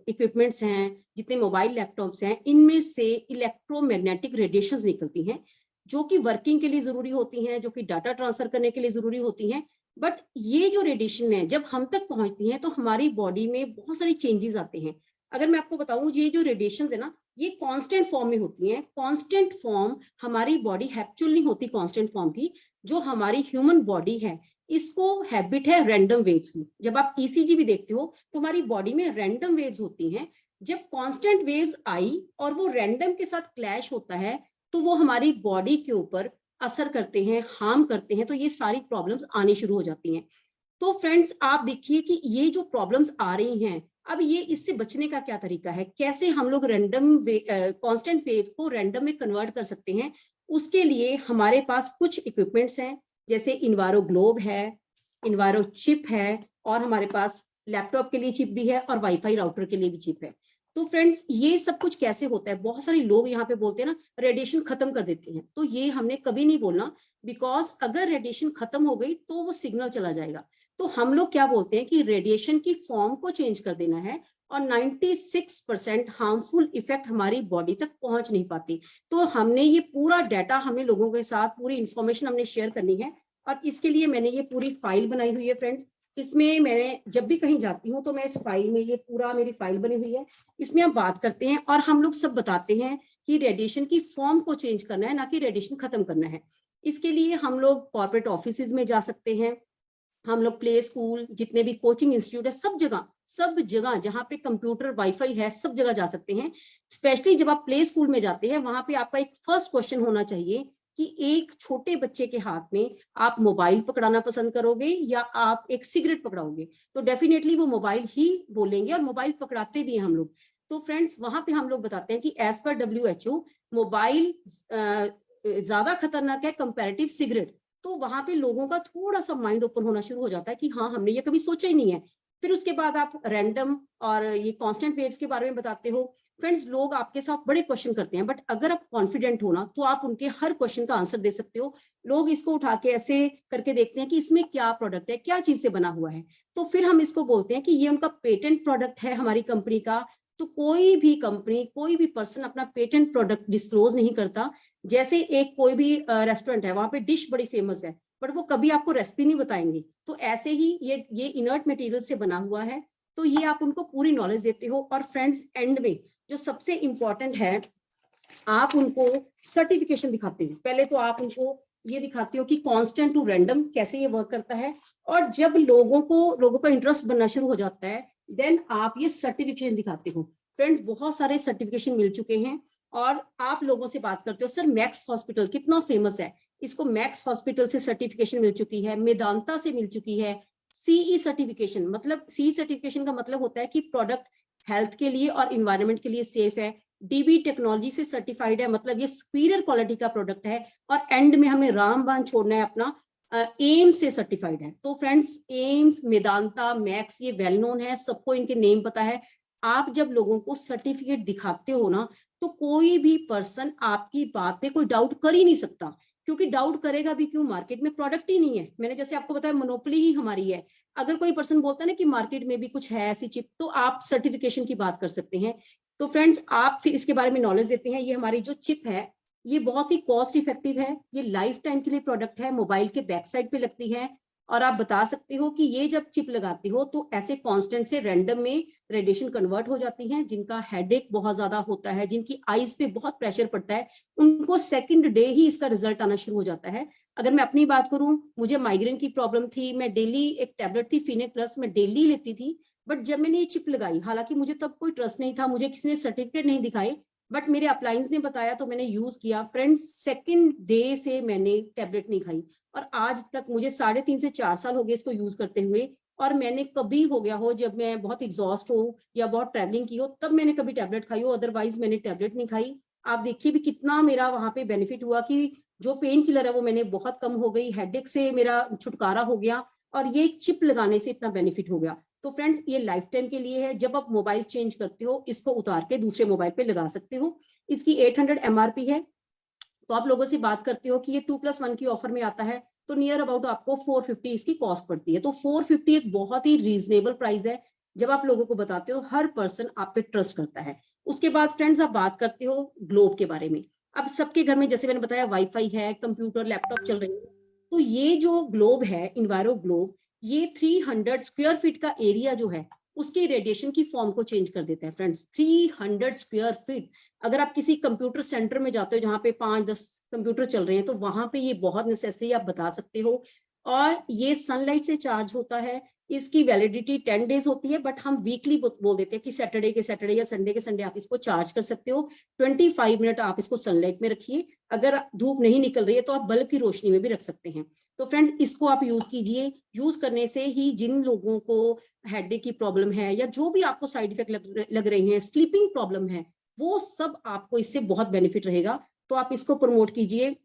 इक्विपमेंट्स हैं, जितने मोबाइल लैपटॉप्स हैं, इनमें से इलेक्ट्रोमैग्नेटिक रेडिएशंस निकलती हैं जो कि वर्किंग के लिए जरूरी होती हैं, जो कि डाटा ट्रांसफर करने के लिए जरूरी होती हैं। बट ये जो रेडिएशन है जब हम तक पहुंचती हैं तो हमारी बॉडी में बहुत सारी चेंजेस आते हैं। अगर मैं आपको बताऊं, ये जो रेडिएशन है ना, ये कांस्टेंट फॉर्म में होती हैं। कांस्टेंट फॉर्म हमारी बॉडी हैबिचुअल नहीं होती कांस्टेंट फॉर्म की। जो हमारी ह्यूमन बॉडी है इसको हैबिट है रैंडम वेव्स की। जब आप ECG भी देखते हो तो हमारी बॉडी में रैंडम वेव्स होती हैं। जब कांस्टेंट वेव्स आई और वो रैंडम के साथ क्लैश होता है तो वो हमारी बॉडी के ऊपर असर करते हैं, हार्म करते हैं, तो ये सारी प्रॉब्लम्स आनी शुरू हो जाती हैं। तो फ्रेंड्स आप देखिए कि ये जो प्रॉब्लम्स आ रही हैं, अब ये इससे बचने का क्या तरीका है, कैसे हम लोग रैंडम कांस्टेंट वेव को रैंडम में कन्वर्ट कर सकते हैं। उसके लिए हमारे पास कुछ इक्विपमेंट्स हैं, जैसे इन्वायरो ग्लोब है, इन्वायरो चिप है, और हमारे पास लैपटॉप के लिए चिप भी है और वाईफाई राउटर के लिए भी चिप है। तो फ्रेंड्स ये सब कुछ कैसे होता है? बहुत सारे लोग यहाँ पे बोलते हैं ना रेडिएशन खत्म कर देते हैं, तो ये हमने कभी नहीं बोलना, बिकॉज अगर रेडिएशन खत्म हो गई तो वो सिग्नल चला जाएगा। तो हम लोग क्या बोलते हैं कि रेडिएशन की फॉर्म को चेंज कर देना है, और 96% हार्मफुल इफेक्ट हमारी बॉडी तक पहुंच नहीं पाती। तो हमने ये पूरा डाटा हमने लोगों के साथ पूरी इंफॉर्मेशन हमने शेयर करनी है, और इसके लिए मैंने ये पूरी फाइल बनाई हुई है फ्रेंड्स। इसमें मैंने जब भी कहीं जाती हूँ तो मैं इस फाइल में, ये पूरा मेरी फाइल बनी हुई है, इसमें हम बात करते हैं और हम लोग सब बताते हैं कि रेडिएशन की फॉर्म को चेंज करना है, ना कि रेडिएशन खत्म करना है। इसके लिए हम लोग कॉर्पोरेट ऑफिसेज में जा सकते हैं, हम लोग प्ले स्कूल, जितने भी कोचिंग इंस्टीट्यूट है, सब जगह जहाँ पे कंप्यूटर वाईफाई है सब जगह जा सकते हैं। स्पेशली जब आप प्ले स्कूल में जाते हैं वहां पे आपका एक फर्स्ट क्वेश्चन होना चाहिए कि एक छोटे बच्चे के हाथ में आप मोबाइल पकड़ाना पसंद करोगे या आप एक सिगरेट पकड़ाओगे? तो डेफिनेटली वो मोबाइल ही बोलेंगे, और मोबाइल पकड़ाते भी हैं हम लोग। तो फ्रेंड्स वहां पे हम लोग बताते हैं कि एज पर WHO मोबाइल ज्यादा खतरनाक है कंपैरेटिव सिगरेट। तो वहां पे लोगों का थोड़ा सा माइंड ओपन होना शुरू हो जाता है कि हाँ हमने ये कभी सोचा ही नहीं है। फिर उसके बाद आप रैंडम और ये कांस्टेंट वेव्स के बारे में बताते हो। फ्रेंड्स लोग आपके साथ बड़े क्वेश्चन करते हैं, बट अगर आप कॉन्फिडेंट हो ना तो आप उनके हर क्वेश्चन का आंसर दे सकते हो। लोग इसको उठा के ऐसे करके देखते हैं कि इसमें क्या प्रोडक्ट है, क्या चीज से बना हुआ है, तो फिर हम इसको बोलते हैं कि ये उनका पेटेंट प्रोडक्ट है हमारी कंपनी का। तो कोई भी कंपनी, कोई भी पर्सन अपना पेटेंट प्रोडक्ट डिस्क्लोज नहीं करता। जैसे एक कोई भी रेस्टोरेंट है, वहां पे डिश बड़ी फेमस है बट वो कभी आपको रेसिपी नहीं बताएंगे, तो ऐसे ही ये इनर्ट मटेरियल से बना हुआ है, तो ये आप उनको पूरी नॉलेज देते हो। और फ्रेंड्स एंड में जो सबसे इंपॉर्टेंट है, आप उनको सर्टिफिकेशन दिखाते हो। पहले तो आप उनको ये दिखाते हो कि कांस्टेंट टू रैंडम कैसे ये वर्क करता है, और जब लोगों का इंटरेस्ट बनना शुरू हो जाता है देन आप ये सर्टिफिकेशन दिखाते हो। फ्रेंड्स बहुत सारे सर्टिफिकेशन मिल चुके हैं, और आप लोगों से बात करते हो सर मैक्स हॉस्पिटल कितना फेमस है, इसको मैक्स हॉस्पिटल से सर्टिफिकेशन मिल चुकी है, मेदांता से मिल चुकी है। CE सर्टिफिकेशन, मतलब CE सर्टिफिकेशन का मतलब होता है कि प्रोडक्ट हेल्थ के लिए और इन्वायरमेंट के लिए सेफ है। DB टेक्नोलॉजी से सर्टिफाइड है, मतलब ये सुपीरियर क्वालिटी का प्रोडक्ट है। और एंड में हमें रामबाण छोड़ना है अपना, एम्स से सर्टिफाइड है। तो फ्रेंड्स एम्स, मेदांता, मैक्स ये वेल नोन है, सबको इनके नेम पता है। आप जब लोगों को सर्टिफिकेट दिखाते हो ना तो कोई भी पर्सन आपकी बात पे कोई डाउट कर ही नहीं सकता, क्योंकि डाउट करेगा भी क्यों, मार्केट में प्रोडक्ट ही नहीं है। मैंने जैसे आपको बताया मोनोपोली ही हमारी है। अगर कोई पर्सन बोलता है ना कि मार्केट में भी कुछ है ऐसी चिप, तो आप सर्टिफिकेशन की बात कर सकते हैं। तो फ्रेंड्स आप फिर इसके बारे में नॉलेज देते हैं। ये हमारी जो चिप है ये बहुत ही कॉस्ट इफेक्टिव है, ये लाइफ टाइम के लिए प्रोडक्ट है, मोबाइल के बैक साइड पे लगती है, और आप बता सकते हो कि ये जब चिप लगाते हो तो ऐसे कांस्टेंट से रैंडम में रेडिएशन कन्वर्ट हो जाती हैं, जिनका हेडेक बहुत ज्यादा होता है, जिनकी आईज पे बहुत प्रेशर पड़ता है, उनको सेकंड डे ही इसका रिजल्ट आना शुरू हो जाता है। अगर मैं अपनी बात करूं, मुझे माइग्रेन की प्रॉब्लम थी, मैं डेली एक टैबलेट थी फिनेक प्लस, मैं डेली लेती थी, बट जब मैंने ये चिप लगाई, हालांकि मुझे तब कोई ट्रस्ट नहीं था, मुझे किसी ने सर्टिफिकेट नहीं दिखाए, बट मेरे अपलायंस ने बताया तो मैंने यूज किया। फ्रेंड्स, सेकंड डे से मैंने टैबलेट नहीं खाई और आज तक मुझे 3.5 से 4 साल हो गए इसको यूज करते हुए। और मैंने कभी हो गया हो जब मैं बहुत एग्जॉस्ट हो या बहुत ट्रैवलिंग की हो तब मैंने कभी टैबलेट खाई हो, अदरवाइज मैंने टैबलेट नहीं खाई। आप देखिए भी कितना मेरा वहां पे बेनिफिट हुआ कि जो पेन किलर है वो मैंने बहुत कम हो गई, हेडेक से मेरा छुटकारा हो गया और ये एक चिप लगाने से इतना बेनिफिट हो गया। तो फ्रेंड्स, ये लाइफ टाइम के लिए है। जब आप मोबाइल चेंज करते हो, इसको उतार के दूसरे मोबाइल पे लगा सकते हो। इसकी 800 MRP है। तो आप लोगों से बात करते हो कि ये 2+1 की ऑफर में आता है, तो नियर अबाउट आपको 450 इसकी कॉस्ट पड़ती है। तो 450 एक बहुत ही रीजनेबल प्राइस है। जब आप लोगों को बताते हो, हर पर्सन आप पे ट्रस्ट करता है। उसके बाद फ्रेंड्स, आप बात करते हो ग्लोब के बारे में। अब सबके घर में, जैसे मैंने बताया, वाईफाई है, कंप्यूटर, लैपटॉप चल रहे हैं। तो ये जो ग्लोब है, इन्वायरो ग्लोब, ये 300 स्क्वायर फीट का एरिया जो है उसके रेडिएशन की फॉर्म को चेंज कर देता है। Friends, 300 square feet. अगर आप किसी कंप्यूटर सेंटर में जाते हो जहाँ पे 5-10 कंप्यूटर चल रहे हैं, तो वहां पे ये बहुत नेसेसरी आप बता सकते हो। और ये सनलाइट से चार्ज होता है। इसकी वैलिडिटी 10 डेज होती है, बट हम वीकली बोल देते हैं कि सैटरडे के सैटरडे या संडे के संडे आप इसको चार्ज कर सकते हो। 25 मिनट आप इसको सनलाइट में रखिए। अगर धूप नहीं निकल रही है तो आप बल्ब की रोशनी में भी रख सकते हैं। तो फ्रेंड्स, इसको आप यूज कीजिए। यूज करने से ही जिन लोगों को हेडेक की प्रॉब्लम है या जो भी आपको साइड इफेक्ट लग रहे हैं, स्लीपिंग प्रॉब्लम है, वो सब आपको इससे बहुत बेनिफिट रहेगा। तो आप इसको प्रमोट कीजिए।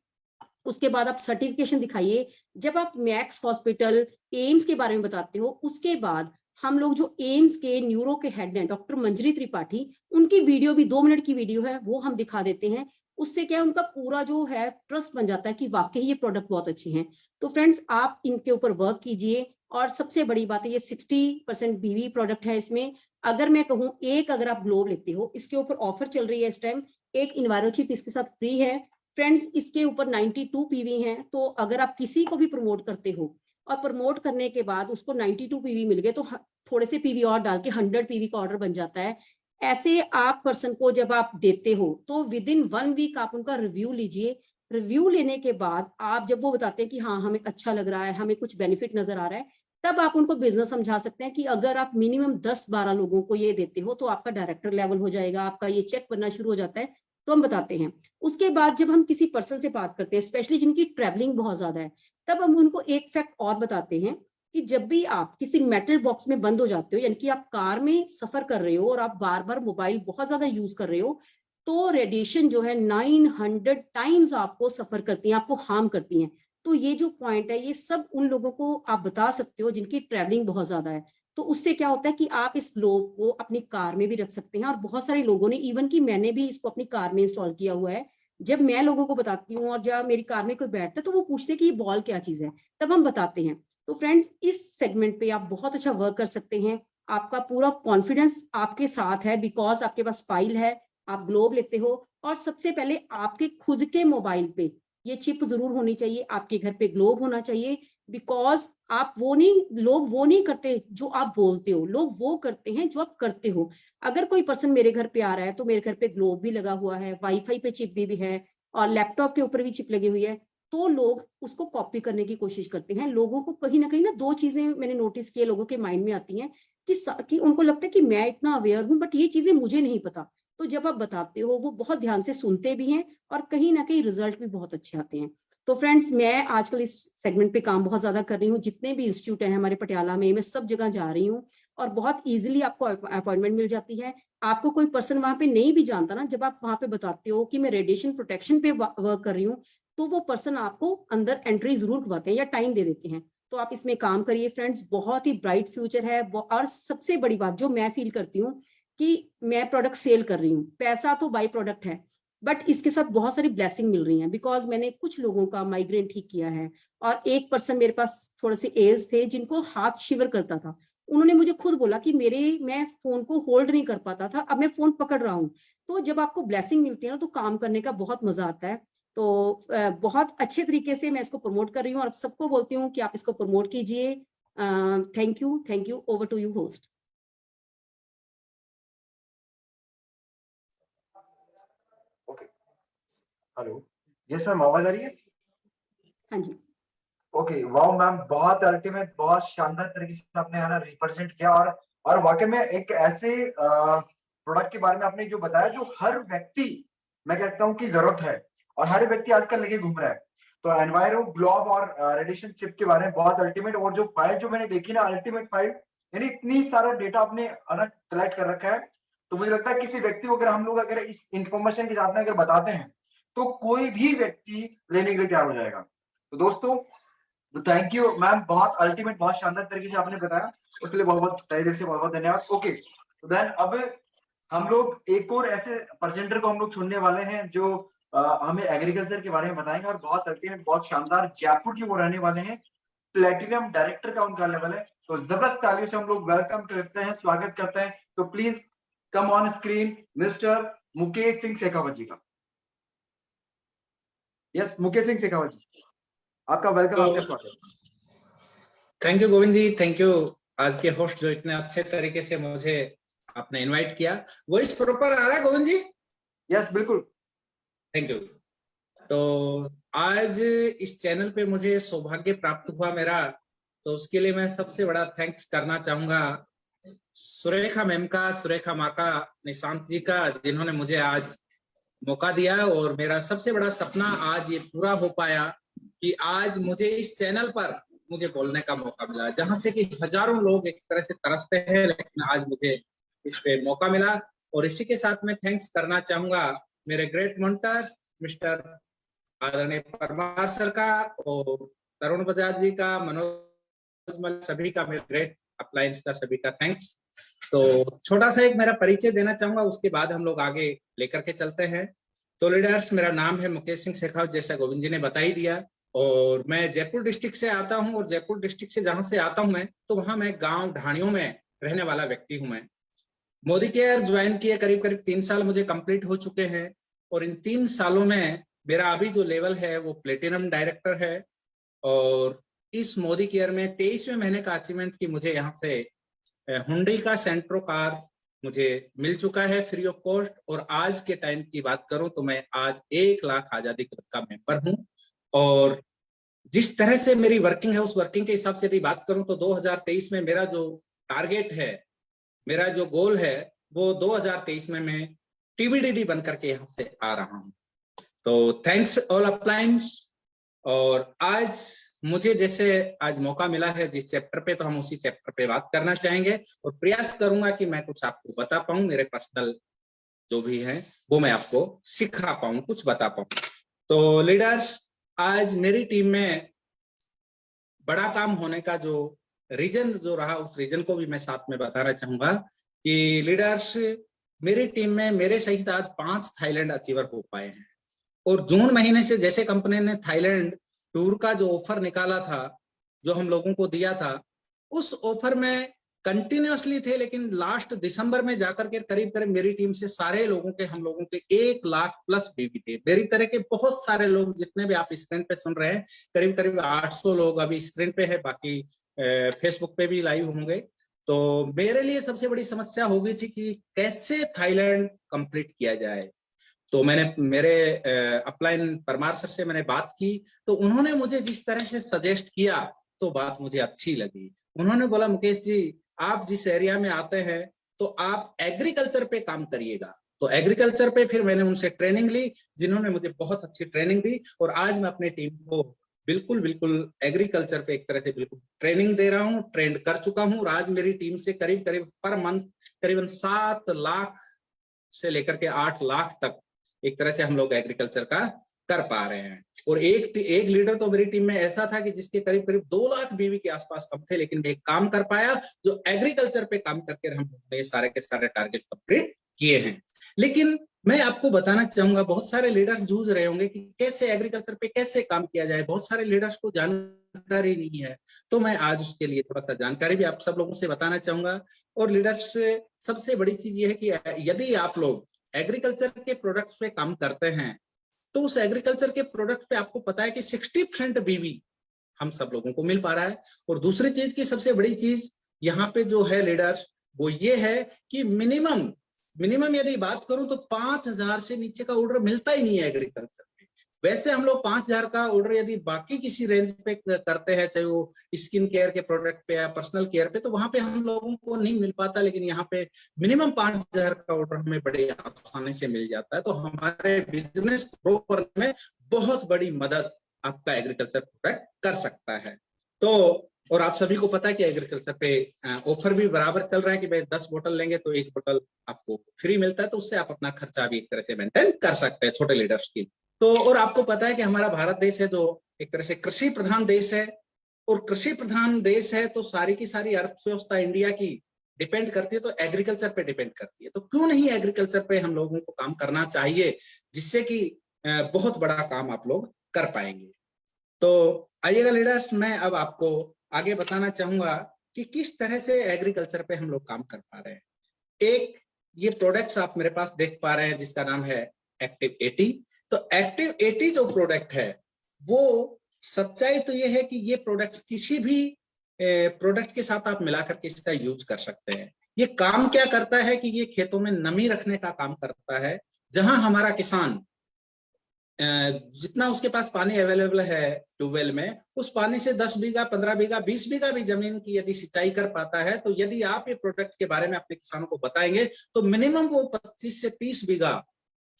उसके बाद आप सर्टिफिकेशन दिखाइए। जब आप मैक्स हॉस्पिटल, एम्स के बारे में बताते हो, उसके बाद हम लोग जो एम्स के न्यूरो के हेड हैं डॉक्टर मंजरी त्रिपाठी, उनकी वीडियो भी 2 मिनट की वीडियो है, वो हम दिखा देते हैं। उससे क्या है, उनका पूरा जो है ट्रस्ट बन जाता है कि वाकई ये प्रोडक्ट बहुत अच्छे हैं। तो फ्रेंड्स, आप इनके ऊपर वर्क कीजिए। और सबसे बड़ी बात है, ये 60% बीवी प्रोडक्ट है इसमें। अगर मैं कहूँ, एक अगर आप ग्लोब लेते हो, इसके ऊपर ऑफर चल रही है इस टाइम, एक इन्वायरो चिप इसके साथ फ्री है। फ्रेंड्स, इसके ऊपर 92 पीवी हैं। तो अगर आप किसी को भी प्रमोट करते हो और प्रमोट करने के बाद उसको 92 पीवी मिल गए, तो थोड़े से पीवी और डाल के 100 पीवी का ऑर्डर बन जाता है। ऐसे आप पर्सन को जब आप देते हो तो विद इन 1 वीक आप उनका रिव्यू लीजिए। रिव्यू लेने के बाद आप जब वो बताते हैं कि हाँ, हमें अच्छा लग रहा है, हमें कुछ बेनिफिट नजर आ रहा है, तब आप उनको बिजनेस समझा सकते हैं कि अगर आप मिनिमम 10-12 लोगों को ये देते हो तो आपका डायरेक्टर लेवल हो जाएगा, आपका ये चेक बनना शुरू हो जाता है। तो हम बताते हैं। उसके बाद जब हम किसी पर्सन से बात करते हैं, स्पेशली जिनकी ट्रैवलिंग बहुत ज्यादा है, तब हम उनको एक फैक्ट और बताते हैं कि जब भी आप किसी मेटल बॉक्स में बंद हो जाते हो, यानी कि आप कार में सफर कर रहे हो और आप बार बार मोबाइल बहुत ज्यादा यूज कर रहे हो, तो रेडिएशन जो है 900 टाइम्स आपको सफर करती है, आपको हार्म करती हैं। तो ये जो पॉइंट है, ये सब उन लोगों को आप बता सकते हो जिनकी ट्रैवलिंग बहुत ज्यादा है। तो उससे क्या होता है कि आप इस ग्लोब को अपनी कार में भी रख सकते हैं। और बहुत सारे लोगों ने, इवन कि मैंने भी इसको अपनी कार में इंस्टॉल किया हुआ है। जब मैं लोगों को बताती हूँ और जब मेरी कार में कोई बैठता है तो वो पूछते हैं कि ये बॉल क्या चीज है, तब हम बताते हैं। तो फ्रेंड्स, इस सेगमेंट पे आप बहुत अच्छा वर्क कर सकते हैं। आपका पूरा कॉन्फिडेंस आपके साथ है, बिकॉज आपके पास फाइल है, आप ग्लोब लेते हो। और सबसे पहले आपके खुद के मोबाइल पे ये चिप जरूर होनी चाहिए, आपके घर पे ग्लोब होना चाहिए। बिकॉज आप लोग वो नहीं करते जो आप बोलते हो, लोग वो करते हैं जो आप करते हो। अगर कोई पर्सन मेरे घर पे आ रहा है तो मेरे घर पे ग्लोब भी लगा हुआ है, वाईफाई पे चिप भी है और लैपटॉप के ऊपर भी चिप लगी हुई है, तो लोग उसको कॉपी करने की कोशिश करते हैं। लोगों को कहीं ना कहीं ना 2 चीजें मैंने नोटिस किए लोगों के माइंड में आती हैं कि उनको लगता है कि मैं इतना अवेयर हूं, बट ये चीजें मुझे नहीं पता। तो जब आप बताते हो, वो बहुत ध्यान से सुनते भी हैं और कहीं ना कहीं रिजल्ट भी बहुत अच्छे आते हैं। तो फ्रेंड्स, मैं आजकल इस सेगमेंट पे काम बहुत ज्यादा कर रही हूँ। जितने भी इंस्टीट्यूट है हमारे पटियाला में, मैं सब जगह जा रही हूँ और बहुत इजीली आपको अपॉइंटमेंट मिल जाती है। आपको कोई पर्सन वहां पे नहीं भी जानता ना, जब आप वहां पे बताते हो कि मैं रेडिएशन प्रोटेक्शन पे वर्क कर रही हूँ, तो वो पर्सन आपको अंदर एंट्री जरूर करवाते हैं या टाइम दे देते हैं। तो आप इसमें काम करिए फ्रेंड्स, बहुत ही ब्राइट फ्यूचर है। और सबसे बड़ी बात जो मैं फील करती हूँ कि मैं प्रोडक्ट सेल कर रही हूँ, पैसा तो बाई प्रोडक्ट है, बट इसके साथ बहुत सारी ब्लेसिंग मिल रही है। बिकॉज मैंने कुछ लोगों का माइग्रेन ठीक किया है। और एक पर्सन मेरे पास थोड़े से एज थे, जिनको हाथ शिवर करता था, उन्होंने मुझे खुद बोला कि मैं फोन को होल्ड नहीं कर पाता था, अब मैं फोन पकड़ रहा हूँ। तो जब आपको ब्लेसिंग मिलती है ना, तो काम करने का बहुत मजा आता है। तो बहुत अच्छे तरीके से मैं इसको प्रमोट कर रही हूँ और सबको बोलती हूँ कि आप इसको प्रमोट कीजिए। Thank you. Over to you host. Okay, hello, yes ma'am, आवाज आ रही है? हाँ जी। ओके, वाओ मैम, बहुत अल्टीमेट, बहुत शानदार तरीके से आपने है ना रिप्रेजेंट किया, और वाकई में एक ऐसे प्रोडक्ट के बारे में आपने जो बताया जो हर व्यक्ति, मैं कहता हूँ कि जरूरत है, और हर व्यक्ति आजकल लेके घूम रहा है। तो एनवायरो ग्लोब और रेडिएशन चिप के बारे में बहुत अल्टीमेट, और जो फाइल जो मैंने देखी ना, अल्टीमेट फाइल, यानी इतनी सारा डेटा आपने अलग कलेक्ट कर रखा है। तो मुझे लगता है किसी व्यक्ति को अगर हम लोग अगर इस इंफॉर्मेशन के साथ में अगर बताते हैं तो कोई भी व्यक्ति लेने के लिए तैयार हो जाएगा। तो दोस्तों, तो थैंक यू मैम, बहुत अल्टीमेट, बहुत शानदार तरीके से आपने बताया, उसके लिए बहुत बहुत तहे दिल से बहुत बहुत धन्यवाद। ओके, तो देन अब हम लोग एक और ऐसे प्रेजेंटर को हम लोग सुनने वाले हैं जो हमें एग्रीकल्चर के बारे में बताएंगे, और बहुत अल्टीमेट, बहुत शानदार, जयपुर के वो रहने वाले हैं, प्लेटिनम डायरेक्टर का उनका लेवल है। तो जबरदस्त तालियों से हम लोग वेलकम करते हैं, स्वागत करते हैं। तो please come on screen mister Mukesh Singh Shekhawat ji का। यस, मुकेश सिंह शेखावत जी, आपका वेलकम, आपका स्वागत। Thank you Govind ji, thank you. आज के होस्ट जो इतने अच्छे तरीके से मुझे आपने इनवाइट किया, वो इस प्रॉपर आ रहा है गोविंद जी? यस, बिल्कुल। Thank you. तो आज इस चैनल पे मुझे सौभाग्य प्राप्त हुआ मेरा, तो उसके लिए मैं सबसे बड़ा थैंक्स करना चाहूंगा सुरेखा मैम का, सुरेखा माँ का, निशांत जी का, जिन्होंने मुझे आज मौका दिया। और मेरा सबसे बड़ा सपना आज ये पूरा हो पाया कि आज मुझे इस चैनल पर मुझे बोलने का मौका मिला, जहां से कि हजारों लोग एक तरह से तरसते हैं, लेकिन आज मुझे इस पे मौका मिला। और इसी के साथ मैं थैंक्स करना चाहूंगा मेरे ग्रेट मेंटर मिस्टर आदरणीय परमार सर का, और तरुण बजाज जी का, मनोज, सभी का, मेरे ग्रेट अपलायंस का सभी का थैंक्स। तो छोटा सा एक मेरा परिचय देना चाहूंगा, उसके बाद हम लोग आगे लेकर के चलते हैं। तो लीडर्स, मेरा नाम है मुकेश सिंह शेखावत, जैसा गोविंद जी ने बता ही दिया, और मैं जयपुर डिस्ट्रिक्ट से आता हूं। और जयपुर डिस्ट्रिक्ट से जहां से आता हूं मैं, तो वहां मैं गांव ढाणियों में रहने वाला व्यक्ति हूं। मैं मोदी केयर ज्वाइन किए करीब करीब 3 साल मुझे कंप्लीट हो चुके हैं, और इन 3 सालों में मेरा अभी जो लेवल है वो प्लेटिनम डायरेक्टर है। और इस मोदी केयर में 23वें महीने का अचीवमेंट की मुझे यहाँ से हुंडई का सेंट्रो कार मुझे मिल चुका है फ्री ऑफ कॉस्ट। और आज के टाइम की बात करूं तो मैं आज 1 लाख आजादी क्लब का मेंबर हूं। और जिस तरह से मेरी वर्किंग है, उस वर्किंग के हिसाब से यदि बात करूं तो 2023 में मेरा जो टारगेट है, मेरा जो गोल है, वो 2023 में मैं टीबीडीडी बन करके यहाँ से आ रहा हूँ। तो थैंक्स ऑल अपलायंस। और आज मुझे जैसे आज मौका मिला है जिस चैप्टर पे, तो हम उसी चैप्टर पे बात करना चाहेंगे, और प्रयास करूंगा कि मैं कुछ आपको बता पाऊं, मेरे पर्सनल जो भी है वो मैं आपको सिखा पाऊं, कुछ बता पाऊं। तो लीडर्स, आज मेरी टीम में बड़ा काम होने का जो रीजन जो रहा, उस रीजन को भी मैं साथ में बताना चाहूंगा कि लीडर्स, मेरी टीम में मेरे सहित आज 5 थाईलैंड अचीवर हो पाए हैं। और जून महीने से जैसे कंपनी ने थाईलैंड टूर का जो ऑफर निकाला था, जो हम लोगों को दिया था, उस ऑफर में कंटिन्यूअसली थे, लेकिन लास्ट दिसंबर में जाकर के करीब करीब मेरी टीम से सारे लोगों के, हम लोगों के 1 लाख प्लस बीवी थे। मेरी तरह के बहुत सारे लोग, जितने भी आप स्क्रीन पे सुन रहे हैं, करीब करीब 800 लोग अभी स्क्रीन पे है, बाकी फेसबुक पे भी लाइव होंगे। तो मेरे लिए सबसे बड़ी समस्या हो गई थी कि कैसे थाईलैंड कंप्लीट किया जाए। तो मैंने मेरे अपलाइन परमार सर से मैंने बात की, तो उन्होंने मुझे जिस तरह से सजेस्ट किया तो बात मुझे अच्छी लगी। उन्होंने बोला, मुकेश जी, आप जिस एरिया में आते हैं तो आप एग्रीकल्चर पे काम करिएगा। तो एग्रीकल्चर पे फिर मैंने उनसे ट्रेनिंग ली, जिन्होंने मुझे बहुत अच्छी ट्रेनिंग दी, और आज मैं अपनी टीम को बिल्कुल एग्रीकल्चर पे एक तरह से बिल्कुल ट्रेनिंग दे रहा हूँ, ट्रेंड कर चुका हूँ। और आज मेरी टीम से करीब करीब पर मंथ करीबन 7 लाख से लेकर के 8 लाख तक एक तरह से हम लोग एग्रीकल्चर का कर पा रहे हैं। और एक लीडर तो मेरी टीम में ऐसा था कि जिसके करीब करीब 2 लाख बीवी के आसपास कम थे, लेकिन मैं एक काम कर पाया जो एग्रीकल्चर पे काम करके हम ने सारे के सारे टारगेट कंप्लीट किए हैं। लेकिन मैं आपको बताना चाहूंगा, बहुत सारे लीडर जूझ रहे होंगे कि कैसे एग्रीकल्चर पे कैसे काम किया जाए, बहुत सारे लीडर्स को जानकारी नहीं है। तो मैं आज उसके लिए थोड़ा सा जानकारी भी आप सब लोगों से बताना चाहूंगा। और लीडर्स, सबसे बड़ी चीज ये है कि यदि आप लोग एग्रीकल्चर के प्रोडक्ट्स पे काम करते हैं तो उस एग्रीकल्चर के प्रोडक्ट पे आपको पता है कि 60% बीवी हम सब लोगों को मिल पा रहा है। और दूसरी चीज की सबसे बड़ी चीज यहाँ पे जो है लीडर्स, वो ये है कि मिनिमम यदि बात करूं तो 5,000 से नीचे का ऑर्डर मिलता ही नहीं है एग्रीकल्चर में। वैसे हम लोग 5,000 का ऑर्डर यदि बाकी किसी रेंज पे करते हैं, चाहे वो स्किन केयर के प्रोडक्ट पे या पर्सनल केयर पे, तो वहां पे हम लोगों को नहीं मिल पाता, लेकिन यहाँ पे मिनिमम 5,000 का ऑर्डर हमें बड़े आसानी से मिल जाता है। तो हमारे बिजनेस ग्रो करने में बहुत बड़ी मदद आपका एग्रीकल्चर प्रोडक्ट कर सकता है। तो और आप सभी को पता है कि एग्रीकल्चर पे ऑफर भी बराबर चल रहा है कि भाई 10 बोतल लेंगे तो 1 बोतल आपको फ्री मिलता है, तो उससे आप अपना खर्चा भी एक तरह से मेंटेन कर सकते हैं छोटे लीडर्स की। तो और आपको पता है कि हमारा भारत देश है जो एक तरह से कृषि प्रधान देश है, और कृषि प्रधान देश है तो सारी की सारी अर्थव्यवस्था इंडिया की डिपेंड करती है, तो एग्रीकल्चर पे डिपेंड करती है। तो क्यों नहीं एग्रीकल्चर पे हम लोगों को काम करना चाहिए, जिससे कि बहुत बड़ा काम आप लोग कर पाएंगे। तो आइएगा लीडर्स, मैं अब आपको आगे बताना चाहूंगा कि किस तरह से एग्रीकल्चर पे हम लोग काम कर पा रहे हैं। एक ये प्रोडक्ट्स आप मेरे पास देख पा रहे हैं जिसका नाम है एक्टिव 80। तो एक्टिव 80 जो प्रोडक्ट है, वो सच्चाई तो ये है कि ये प्रोडक्ट किसी भी प्रोडक्ट के साथ आप मिलाकर के इसका यूज कर सकते हैं। ये काम क्या करता है कि ये खेतों में नमी रखने का काम करता है। जहां हमारा किसान जितना उसके पास पानी अवेलेबल है ट्यूबवेल में, उस पानी से 10 बीघा 15 बीघा 20 बीघा भी जमीन की यदि सिंचाई कर पाता है, तो यदि आप ये प्रोडक्ट के बारे में अपने किसानों को बताएंगे तो मिनिमम वो 25 से 30 बीघा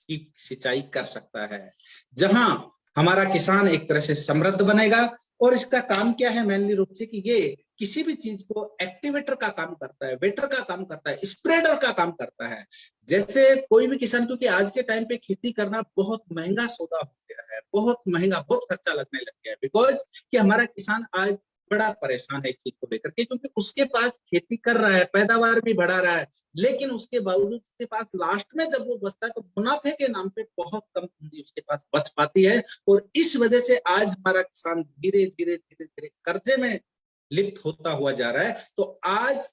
की सिंचाई कर सकता है, जहां हमारा किसान एक तरह से समृद्ध बनेगा। और इसका काम क्या है मेनली रूप से कि ये किसी भी चीज को एक्टिवेटर का काम करता है, वेटर का काम करता है, स्प्रेडर का काम करता है। जैसे कोई भी किसान, क्योंकि आज के टाइम पे खेती करना बहुत महंगा सौदा हो गया है, बहुत महंगा, बहुत खर्चा लगने लग गया है, बिकॉज कि हमारा किसान आज बड़ा परेशान है इस चीज को लेकर के, क्योंकि उसके पास खेती कर रहा है, पैदावार भी बढ़ा रहा है, लेकिन उसके बावजूद उसके पास लास्ट में जब वो बचता है तो मुनाफे के नाम पे बहुत कम पूंजी उसके पास बच पाती है। और इस वजह से आज हमारा किसान धीरे धीरे धीरे धीरे कर्जे में लिप्त होता हुआ जा रहा है। तो आज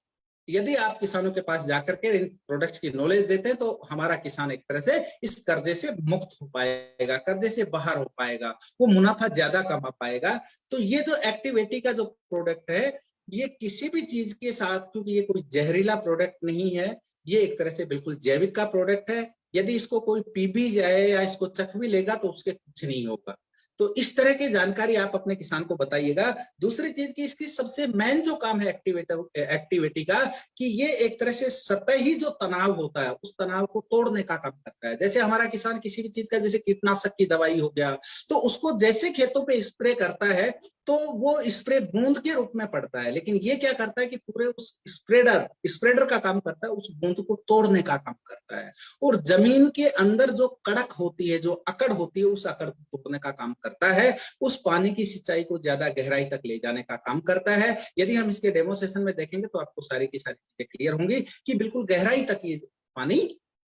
यदि आप किसानों के पास जाकर के इन प्रोडक्ट्स की नॉलेज देते हैं तो हमारा किसान एक तरह से इस कर्जे से मुक्त हो पाएगा, कर्जे से बाहर हो पाएगा, वो मुनाफा ज्यादा कमा पाएगा। तो ये जो एक्टिविटी का जो प्रोडक्ट है, ये किसी भी चीज के साथ, क्योंकि ये कोई जहरीला प्रोडक्ट नहीं है, ये एक तरह से बिल्कुल जैविक का प्रोडक्ट है। यदि इसको कोई पी भी जाए या इसको चख भी लेगा तो उसके कुछ नहीं होगा। तो इस तरह की जानकारी आप अपने किसान को बताइएगा। दूसरी चीज की इसकी सबसे मेन जो काम है एक्टिविटी का, कि ये एक तरह से सतही जो तनाव होता है उस तनाव को तोड़ने का काम करता है। जैसे हमारा किसान किसी भी चीज का, जैसे कीटनाशक की दवाई हो गया, तो उसको जैसे खेतों पे स्प्रे करता है तो वो स्प्रे बूंद के रूप में पड़ता है, लेकिन ये क्या करता है कि पूरे उस स्प्रेडर का काम करता है, उस बूंद को तोड़ने का काम करता है। और जमीन के अंदर जो कड़क होती है, जो अकड़ होती है, उस अकड़ को तोड़ने का काम करता है। उस पानी की सिंचाई को ज्यादा गहराई तक ले जाने का काम करता है। यदि हम इसके डेमो सेशन में देखेंगे तो आपको सारी की सारी चीजें क्लियर होंगी कि बिल्कुल गहराई तक ये पानी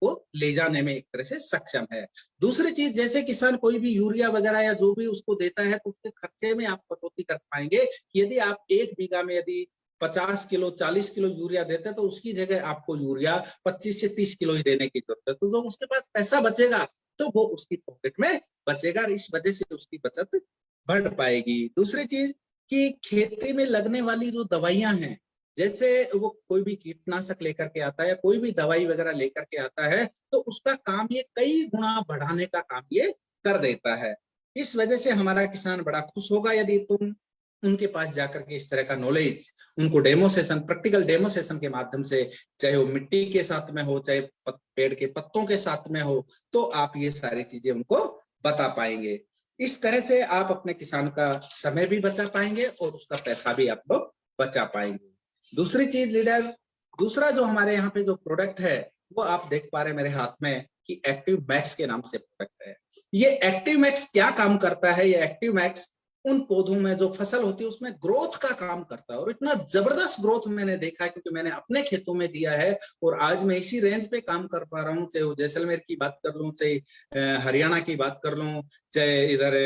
को ले जाने में एक तरह से सक्षम है। दूसरी चीज, जैसे किसान कोई भी यूरिया वगैरह या जो भी उसको देता है तो उसके खर्चे में आप कटौती कर पाएंगे। यदि आप 1 बीघा में यदि 50 किलो 40 किलो यूरिया देते हैं तो उसकी जगह आपको यूरिया 25 से 30 किलो ही देने की जरूरत है। तो जो उसके पास पैसा बचेगा तो वो उसकी पॉकेट में बचेगा, इस वजह से उसकी बचत बढ़ पाएगी। दूसरी चीज कि खेती में लगने वाली जो दवाइयां हैं, जैसे वो कोई भी कीटनाशक लेकर के आता है या कोई भी दवाई वगैरह लेकर के आता है, तो उसका काम ये कई गुना बढ़ाने का काम ये कर देता है। इस वजह से हमारा किसान बड़ा खुश होगा यदि तुम उनके पास जाकर के इस तरह का नॉलेज, उनको demo session, practical demo session के माध्यम से, चाहे वो मिट्टी के साथ में हो, चाहे पेड़ के पत्तों के साथ में हो, तो आप ये सारी चीजें उनको बता पाएंगे। इस तरह से आप अपने किसान का समय भी बचा पाएंगे और उसका पैसा भी आप लोग बचा पाएंगे। दूसरी चीज लीडर, दूसरा जो हमारे यहाँ पे जो प्रोडक्ट है वो आप देख पा रहे हैं मेरे हाथ में कि एक्टिव मैक्स के नाम से प्रोडक्ट है। ये एक्टिव मैक्स क्या काम करता है? ये एक्टिव मैक्स उन पौधों में जो फसल होती है उसमें ग्रोथ का काम करता है। और इतना जबरदस्त ग्रोथ मैंने देखा है, क्योंकि मैंने अपने खेतों में दिया है और आज मैं इसी रेंज पे काम कर पा रहा हूँ। चाहे वो जैसलमेर की बात कर लूँ, चाहे हरियाणा की बात कर लूँ, चाहे इधर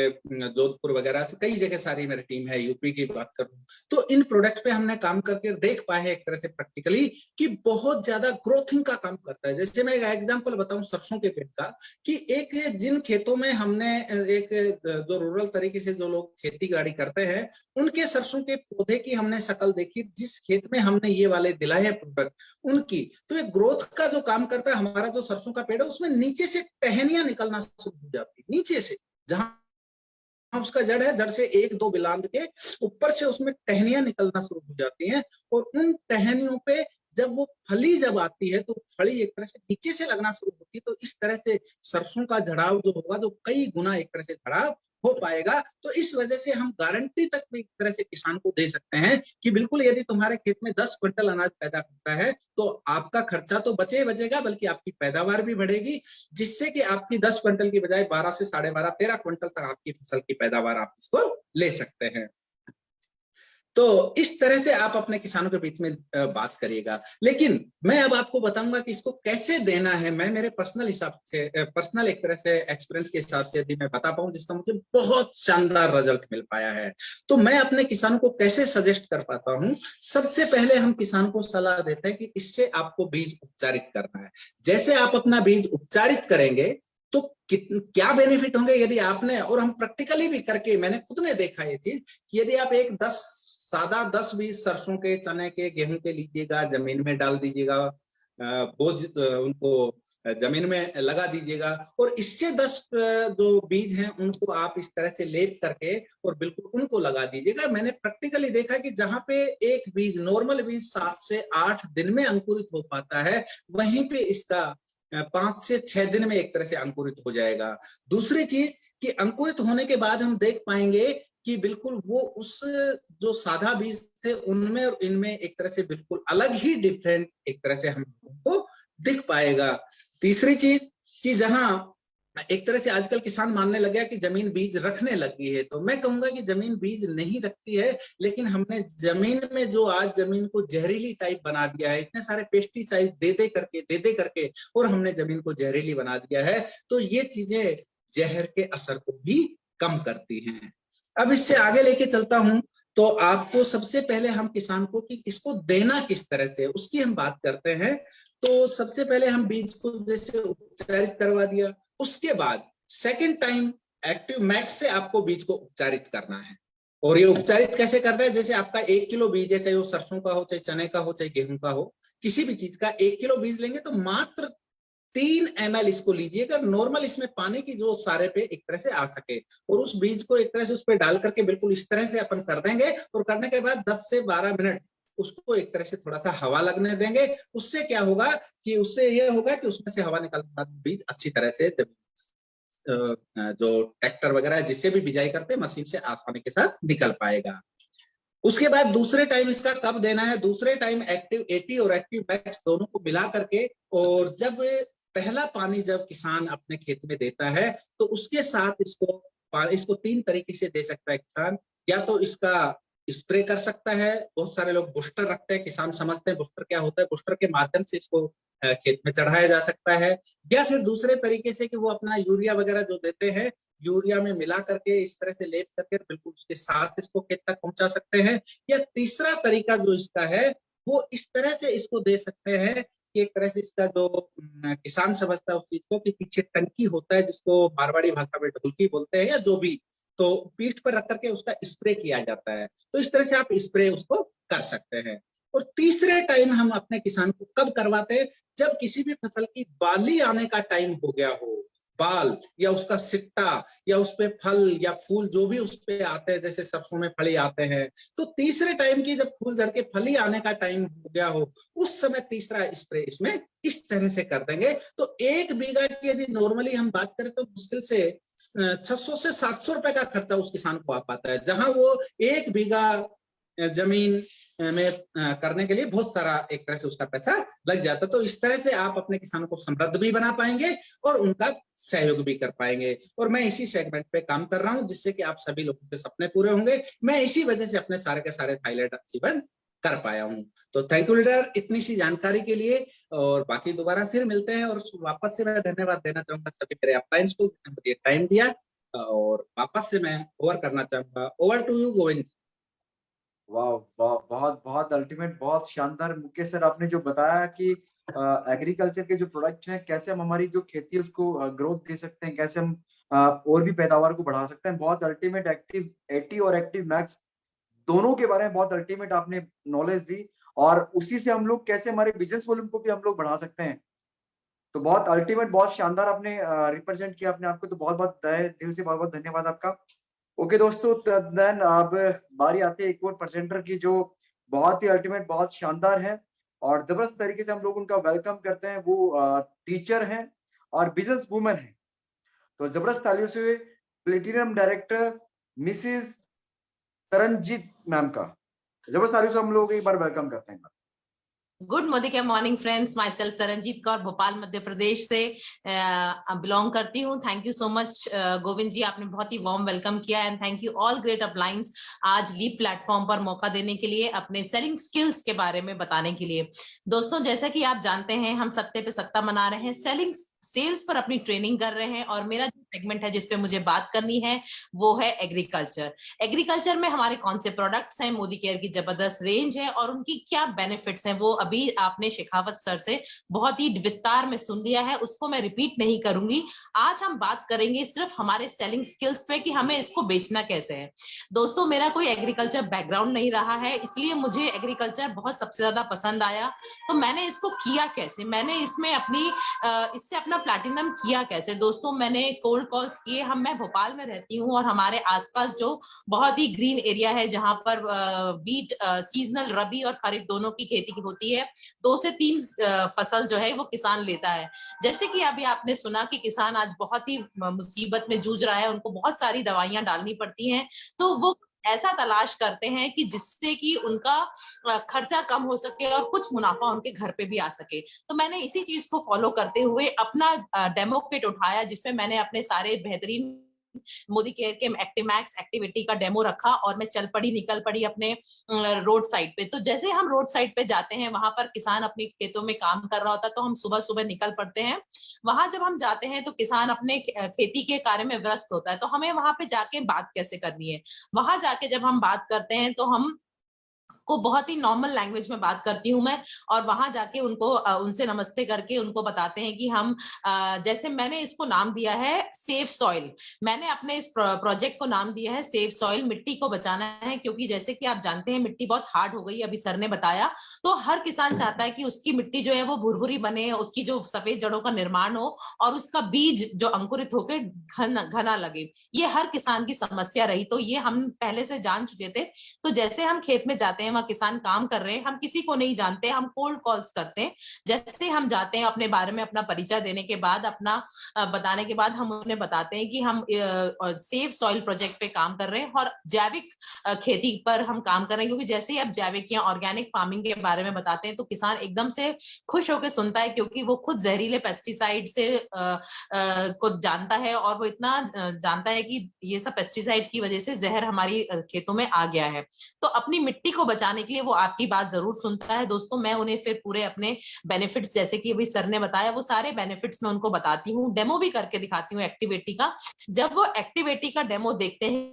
जोधपुर वगैरह से कई जगह सारी मेरी टीम है, यूपी की बात कर लूँ, तो इन प्रोडक्ट्स पे हमने काम करके देख पाए हैं एक तरह से प्रैक्टिकली कि बहुत ज्यादा ग्रोथिंग का काम करता है। जैसे मैं एक एग्जांपल बताऊं सरसों के पेड़ का, कि एक जिन खेतों में हमने एक जो रूरल तरीके से जो लोग खेती बाड़ी करते हैं, उनके सरसों के पौधे की हमने शक्ल देखी, जिस खेत में हमने ये वाले दिलाए हैं प्रोडक्ट उनकी, तो एक ग्रोथ का जो काम करता है। हमारा जो सरसों का पेड़ है उसमें नीचे से टहनियां निकलना शुरू हो जाती है, नीचे से जहां उसका जड़ है, जड़ से 1-2 बिलांद के ऊपर से उसमें टहनियां निकलना शुरू हो जाती हैं। और उन टहनियों पे जब वो फली जब आती है तो फली एक तरह से नीचे से लगना शुरू होती है। तो इस तरह से सरसों का झड़ाव जो होगा, जो कई गुना एक तरह से झड़ाव हो पाएगा। तो इस वजह से हम गारंटी तक भी एक तरह से किसान को दे सकते हैं कि बिल्कुल यदि तुम्हारे खेत में 10 क्विंटल अनाज पैदा करता है तो आपका खर्चा तो बचेगा, बल्कि आपकी पैदावार भी बढ़ेगी, जिससे कि आपकी 10 क्विंटल की बजाय 12 से 12.5 13 क्विंटल तक आपकी फसल की पैदावार आप इसको ले सकते हैं। तो इस तरह से आप अपने किसानों के बीच में बात करिएगा। लेकिन मैं अब आपको बताऊंगा कि इसको कैसे देना है। मैं मेरे पर्सनल हिसाब से, पर्सनल एक तरह से एक्सपीरियंस के हिसाब से यदि मैं बता पाऊं, जिसका मुझे बहुत शानदार रिजल्ट मिल पाया है, तो मैं अपने किसानों को कैसे सजेस्ट कर पाता हूं। सबसे पहले हम किसान को सलाह देते हैं कि इससे आपको बीज उपचारित करना है। जैसे आप अपना बीज उपचारित करेंगे तो क्या बेनिफिट होंगे यदि आपने, और हम प्रैक्टिकली भी करके मैंने खुद ने देखा ये चीज, कि यदि आप एक 10 सरसों के, चने के, गेहूं के लीजिएगा, जमीन में डाल दीजिएगा, बोझ उनको जमीन में लगा दीजिएगा, और इससे 10 जो बीज हैं उनको आप इस तरह से लेप करके और बिल्कुल उनको लगा दीजिएगा। मैंने प्रैक्टिकली देखा कि जहां पे एक बीज, नॉर्मल बीज 7 से 8 दिन में अंकुरित हो पाता है, वहीं पे इसका 5 से 6 दिन में एक तरह से अंकुरित हो जाएगा। दूसरी चीज कि अंकुरित होने के बाद हम देख पाएंगे कि बिल्कुल वो उस जो सादा बीज थे उनमें और इनमें एक तरह से बिल्कुल अलग ही डिफरेंट एक तरह से हमको दिख पाएगा। तीसरी चीज कि जहां एक तरह से आजकल किसान मानने लग गया कि जमीन बीज रखने लगी है, तो मैं कहूंगा कि जमीन बीज नहीं रखती है, लेकिन हमने जमीन में जो आज जमीन को जहरीली टाइप बना दिया है, इतने सारे पेस्टिसाइड दे दे करके और हमने जमीन को जहरीली बना दिया है, तो ये चीजें जहर के असर को भी कम करती हैं। अब इससे आगे लेके चलता हूं, तो आपको सबसे पहले हम किसान को कि इसको देना किस तरह से उसकी हम बात करते हैं। तो सबसे पहले हम बीज को जैसे उपचारित करवा दिया, उसके बाद सेकंड टाइम एक्टिव मैक्स से आपको बीज को उपचारित करना है। और ये उपचारित कैसे करना है, जैसे आपका 1 किलो बीज है, चाहे वो सरसों का हो, चाहे चने का हो, चाहे गेहूं का हो, किसी भी चीज का 1 किलो बीज लेंगे तो मात्र 3 ml इसको लीजिएगा। नॉर्मल इसमें पानी की जो सारे पे एक तरह से आ सके, और उस बीज को एक तरह से उस पर डाल करके बिल्कुल इस तरह से अपन कर देंगे, और करने के बाद 10 से 12 मिनट उसको एक तरह से थोड़ा सा हवा लगने देंगे। उससे क्या होगा कि उससे यह होगा कि उसमें से हवा निकलने के बाद बीज अच्छी तरह से जो ट्रैक्टर वगैरह जिससे भी बिजाई करते हैं मशीन से आसानी के साथ निकल पाएगा। उसके बाद दूसरे टाइम इसका कब देना है, दूसरे टाइम एक्टिव 80 और एक्टिव मैक्स दोनों को मिला करके, और जब पहला पानी जब किसान अपने खेत में देता है तो उसके साथ इसको 3 तरीके से दे सकता है किसान। या तो इसका स्प्रे कर सकता है, बहुत सारे लोग बूस्टर रखते हैं, किसान समझते हैं बूस्टर क्या होता है, बूस्टर के माध्यम से इसको खेत में चढ़ाया जा सकता है। या फिर दूसरे तरीके से कि वो अपना यूरिया वगैरह जो देते हैं, यूरिया में मिला करके इस तरह से लेप करके बिल्कुल उसके साथ इसको खेत तक पहुंचा सकते हैं। या तीसरा तरीका जो इसका है वो इस तरह से इसको दे सकते हैं कि एक तरह से इसका जो किसान समझता है उस चीज को कि पीछे टंकी होता है जिसको मारवाड़ी भाषा में ढोलकी बोलते हैं या जो भी, तो पीठ पर रख करके उसका स्प्रे किया जाता है। तो इस तरह से आप स्प्रे उसको कर सकते हैं। और तीसरे टाइम हम अपने किसान को कब करवाते हैं, जब किसी भी फसल की बाली आने का टाइम हो गया हो, बाल या उसका सिट्टा या उस पे फल या फूल जो भी उस पे आते हैं, जैसे सरसों में फली आते हैं, तो तीसरे टाइम की जब फूल झड़ के फली आने का टाइम हो गया हो, उस समय तीसरा स्प्रे इसमें इस तरह से कर देंगे। तो 1 बीघा की यदि नॉर्मली हम बात करें तो मुश्किल से 600 से 700 रुपए का खर्चा उस किसान को आ पाता है, जहां वो 1 बीघा जमीन में करने के लिए बहुत सारा एक तरह से उसका पैसा लग जाता है। तो इस तरह से आप अपने किसानों को समृद्ध भी बना पाएंगे और उनका सहयोग भी कर पाएंगे। और मैं इसी सेगमेंट पे काम कर रहा हूं जिससे कि आप सभी लोगों के सपने पूरे होंगे। मैं इसी वजह से अपने सारे के सारे थाईलैंड अचीव कर पाया हूं। तो थैंक यू लीडर इतनी सी जानकारी के लिए, और बाकी दोबारा फिर मिलते हैं। और वापस से मैं धन्यवाद देना चाहूंगा सभी मेरे अपलाइंस को जिसने मुझे टाइम दिया, और वापस से मैं ओवर करना चाहूंगा। Over to you Govind. वाह वाह, बहुत बहुत अल्टीमेट, बहुत शानदार मुकेश सर, आपने जो बताया कि एग्रीकल्चर के जो प्रोडक्ट हैं कैसे हम हमारी जो खेती है उसको ग्रोथ दे सकते हैं, कैसे हम और भी पैदावार को बढ़ा सकते हैं। बहुत अल्टीमेट, एक्टिव 80 और एक्टिव मैक्स दोनों के बारे में बहुत अल्टीमेट आपने नॉलेज दी, और उसी से हम लोग कैसे हमारे बिजनेस वॉल्यूम को भी हम लोग बढ़ा सकते हैं। तो बहुत अल्टीमेट, बहुत शानदार आपने रिप्रेजेंट किया अपने आप को, तो बहुत बहुत दिल से बहुत बहुत धन्यवाद आपका। ओके दोस्तों, देन अब बारी आती है एक और प्रेजेंटर की जो बहुत ही अल्टीमेट, बहुत शानदार है और जबरदस्त तरीके से हम लोग उनका वेलकम करते हैं। वो टीचर हैं और बिजनेस वुमन है। तो जबरदस्त तालियों से platinum director Mrs Taranjeet ma'am का जबरदस्त तालियों से हम लोग एक बार वेलकम करते हैं। Good morning friends, my self Taranjeet Kaur, Bhopal Madhya Pradesh से बिलोंग करती हूँ। Thank you so much Govind ji, आपने बहुत ही वार्म वेलकम किया। And thank you all great uplines आज लीप प्लेटफॉर्म पर मौका देने के लिए, अपने सेलिंग स्किल्स के बारे में बताने के लिए। दोस्तों, जैसा कि आप जानते हैं, हम सत्ते पे सत्ता मना रहे हैं, सेल्स पर अपनी ट्रेनिंग कर रहे हैं, और मेरा जो सेगमेंट है जिसपे मुझे बात करनी है वो है एग्रीकल्चर। एग्रीकल्चर में हमारे कौन से प्रोडक्ट्स हैं, मोदी केयर की जबरदस्त रेंज है और उनकी क्या बेनिफिट्स हैं, वो अभी आपने शेखावत सर से बहुत ही विस्तार में सुन लिया है, उसको मैं रिपीट नहीं करूंगी। आज हम बात करेंगे सिर्फ हमारे सेलिंग स्किल्स पे कि हमें इसको बेचना कैसे है। दोस्तों, मेरा कोई एग्रीकल्चर बैकग्राउंड नहीं रहा है, इसलिए मुझे एग्रीकल्चर बहुत सबसे ज्यादा पसंद आया। तो मैंने इसको किया कैसे, मैंने इसमें इससे अपना प्लैटिनम किया कैसे। दोस्तों, मैंने कोल्ड कॉल्स किए। मैं भोपाल में रहती हूँ और हमारे आसपास जो बहुत ही ग्रीन एरिया है जहां पर बीट सीजनल रबी और खरीफ दोनों की खेती होती है, 2 से 3 फसल जो है वो किसान लेता है। जैसे कि अभी आपने सुना कि किसान आज बहुत ही मुसीबत में जूझ रहा है, उनको बहुत सारी दवाइयां डालनी पड़ती हैं, तो वो ऐसा तलाश करते हैं कि जिससे कि उनका खर्चा कम हो सके और कुछ मुनाफा उनके घर पे भी आ सके। तो मैंने इसी चीज को फॉलो करते हुए अपना डेमो किट उठाया, जिसमें मैंने अपने सारे बेहतरीन मोदी केयर के एक्टिमैक्स एक्टिविटी का डेमो रखा और मैं निकल पड़ी अपने रोड साइड पे। तो जैसे हम रोड साइड पे जाते हैं, वहां पर किसान अपने खेतों में काम कर रहा होता है, तो हम सुबह सुबह निकल पड़ते हैं। वहां जब हम जाते हैं तो किसान अपने खेती के कार्य में व्यस्त होता है, तो हमें वहां पे जाके बात कैसे करनी है। वहां जाके जब हम बात करते हैं तो हम को बहुत ही नॉर्मल लैंग्वेज में बात करती हूँ मैं, और वहां जाके उनसे नमस्ते करके उनको बताते हैं कि हम जैसे मैंने इसको नाम दिया है सेफ सॉइल। मैंने अपने इस प्रोजेक्ट को नाम दिया है सेफ सॉइल। मिट्टी को बचाना है, क्योंकि जैसे कि आप जानते हैं मिट्टी बहुत हार्ड हो गई है, अभी सर ने बताया। तो हर किसान चाहता है कि उसकी मिट्टी जो है वो भुरभुरी बने, उसकी जो सफेद जड़ों का निर्माण हो और उसका बीज जो अंकुरित होकर घना लगे। ये हर किसान की समस्या रही, तो ये हम पहले से जान चुके थे। तो जैसे हम खेत में जाते हैं, वहां किसान काम कर रहे हैं, हम किसी को नहीं जानते, हम कोल्ड कॉल्स करते हैं। जैसे हम जाते हैं, अपने बारे में अपना परिचय देने के बाद, अपना बताने के बाद हम उन्हें बताते हैं कि हम सेफ सॉइल प्रोजेक्ट पे काम कर रहे हैं और जैविक खेती पर हम काम कर रहे हैं। क्योंकि जैसे ही आप जैविक या ऑर्गेनिक फार्मिंग के बारे में बताते हैं तो किसान एकदम से खुश होकर सुनता है, क्योंकि वो खुद जहरीले पेस्टिसाइड से को जानता है, और वो इतना जानता है कि ये सब पेस्टिसाइड की वजह से जहर हमारी खेतों में आ गया है। तो अपनी मिट्टी को बचाने के लिए वो आपकी बात जरूर सुनता है। दोस्तों, मैं उन्हें फिर पूरे अपने बेनिफिट्स, जैसे कि अभी सर ने बताया, वो सारे बेनिफिट्स मैं उनको बताती हूँ, डेमो भी करके दिखाती हूँ एक्टिविटी का। जब वो एक्टिविटी का डेमो देखते हैं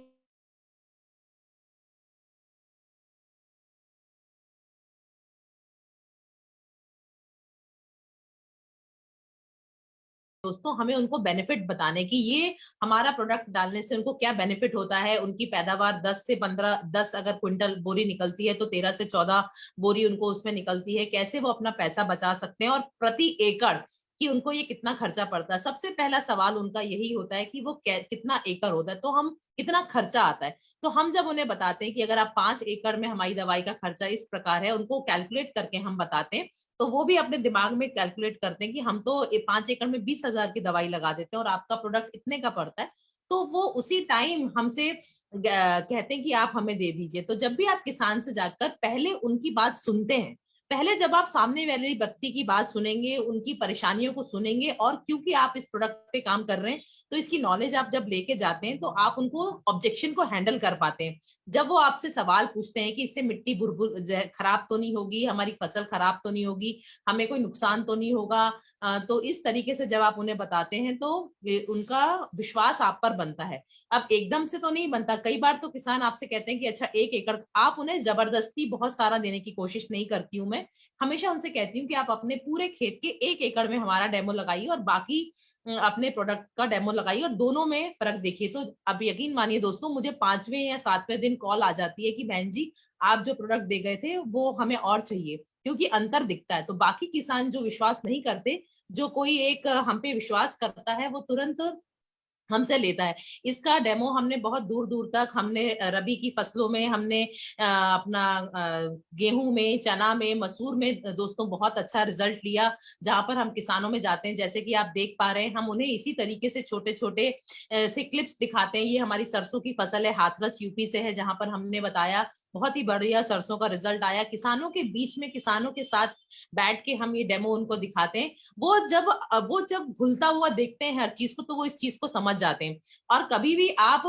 दोस्तों, हमें उनको बेनिफिट बताने की, ये हमारा प्रोडक्ट डालने से उनको क्या बेनिफिट होता है। उनकी पैदावार 10 से 15, 10 अगर क्विंटल बोरी निकलती है तो 13 से 14 बोरी उनको उसमें निकलती है। कैसे वो अपना पैसा बचा सकते हैं और प्रति एकड़ कि उनको ये कितना खर्चा पड़ता है। सबसे पहला सवाल उनका यही होता है कि वो कितना एकड़ होता है, तो हम कितना खर्चा आता है। तो हम जब उन्हें बताते हैं कि अगर आप 5 एकड़ में हमारी दवाई का खर्चा इस प्रकार है, उनको कैलकुलेट करके हम बताते हैं, तो वो भी अपने दिमाग में कैलकुलेट करते हैं कि हम तो 5 एकड़ में 20,000 की दवाई लगा देते हैं और आपका प्रोडक्ट इतने का पड़ता है। तो वो उसी टाइम हमसे कहते हैं कि आप हमें दे दीजिए। तो जब भी आप किसान से जाकर पहले उनकी बात सुनते हैं, पहले जब आप सामने वाले व्यक्ति की बात सुनेंगे, उनकी परेशानियों को सुनेंगे, और क्योंकि आप इस प्रोडक्ट पे काम कर रहे हैं तो इसकी नॉलेज आप जब लेके जाते हैं तो आप उनको ऑब्जेक्शन को हैंडल कर पाते हैं। जब वो आपसे सवाल पूछते हैं कि इससे मिट्टी बुरबुर खराब तो नहीं होगी, हमारी फसल खराब तो नहीं होगी, हमें कोई नुकसान तो नहीं होगा, तो इस तरीके से जब आप उन्हें बताते हैं तो उनका विश्वास आप पर बनता है। अब एकदम से तो नहीं बनता, कई बार तो किसान आपसे कहते हैं कि अच्छा 1 एकड़, आप उन्हें जबरदस्ती बहुत सारा देने की कोशिश नहीं करती हूँ, मैं हमेशा उनसे कहती हूँ कि आप अपने पूरे खेत के 1 एकड़ में हमारा डेमो लगाइए और बाकी अपने प्रोडक्ट का डेमो लगाइए और दोनों में फर्क देखिए। तो अब यकीन मानिए दोस्तों, मुझे 5वें या 7वें दिन कॉल आ जाती है कि बहन जी आप जो प्रोडक्ट दे गए थे वो हमें और चाहिए, क्योंकि अंतर दिखता है। तो बाकी किसान जो विश्वास नहीं करते, जो कोई एक हम पे विश्वास करता है, वो तुरंत हमसे लेता है। इसका डेमो हमने बहुत दूर दूर तक, हमने रबी की फसलों में, हमने अपना गेहूं में, चना में, मसूर में दोस्तों बहुत अच्छा रिजल्ट लिया। जहां पर हम किसानों में जाते हैं, जैसे कि आप देख पा रहे हैं, हम उन्हें इसी तरीके से छोटे छोटे से क्लिप्स दिखाते हैं। ये हमारी सरसों की फसल है, हाथरस यूपी से है, जहां पर हमने बताया बहुत ही बढ़िया सरसों का रिजल्ट आया। किसानों के बीच में, किसानों के साथ बैठ के हम ये डेमो उनको दिखाते हैं। वो जब घुलता हुआ देखते हैं हर चीज को, तो वो इस चीज को समझ जाते हैं। और कभी भी आप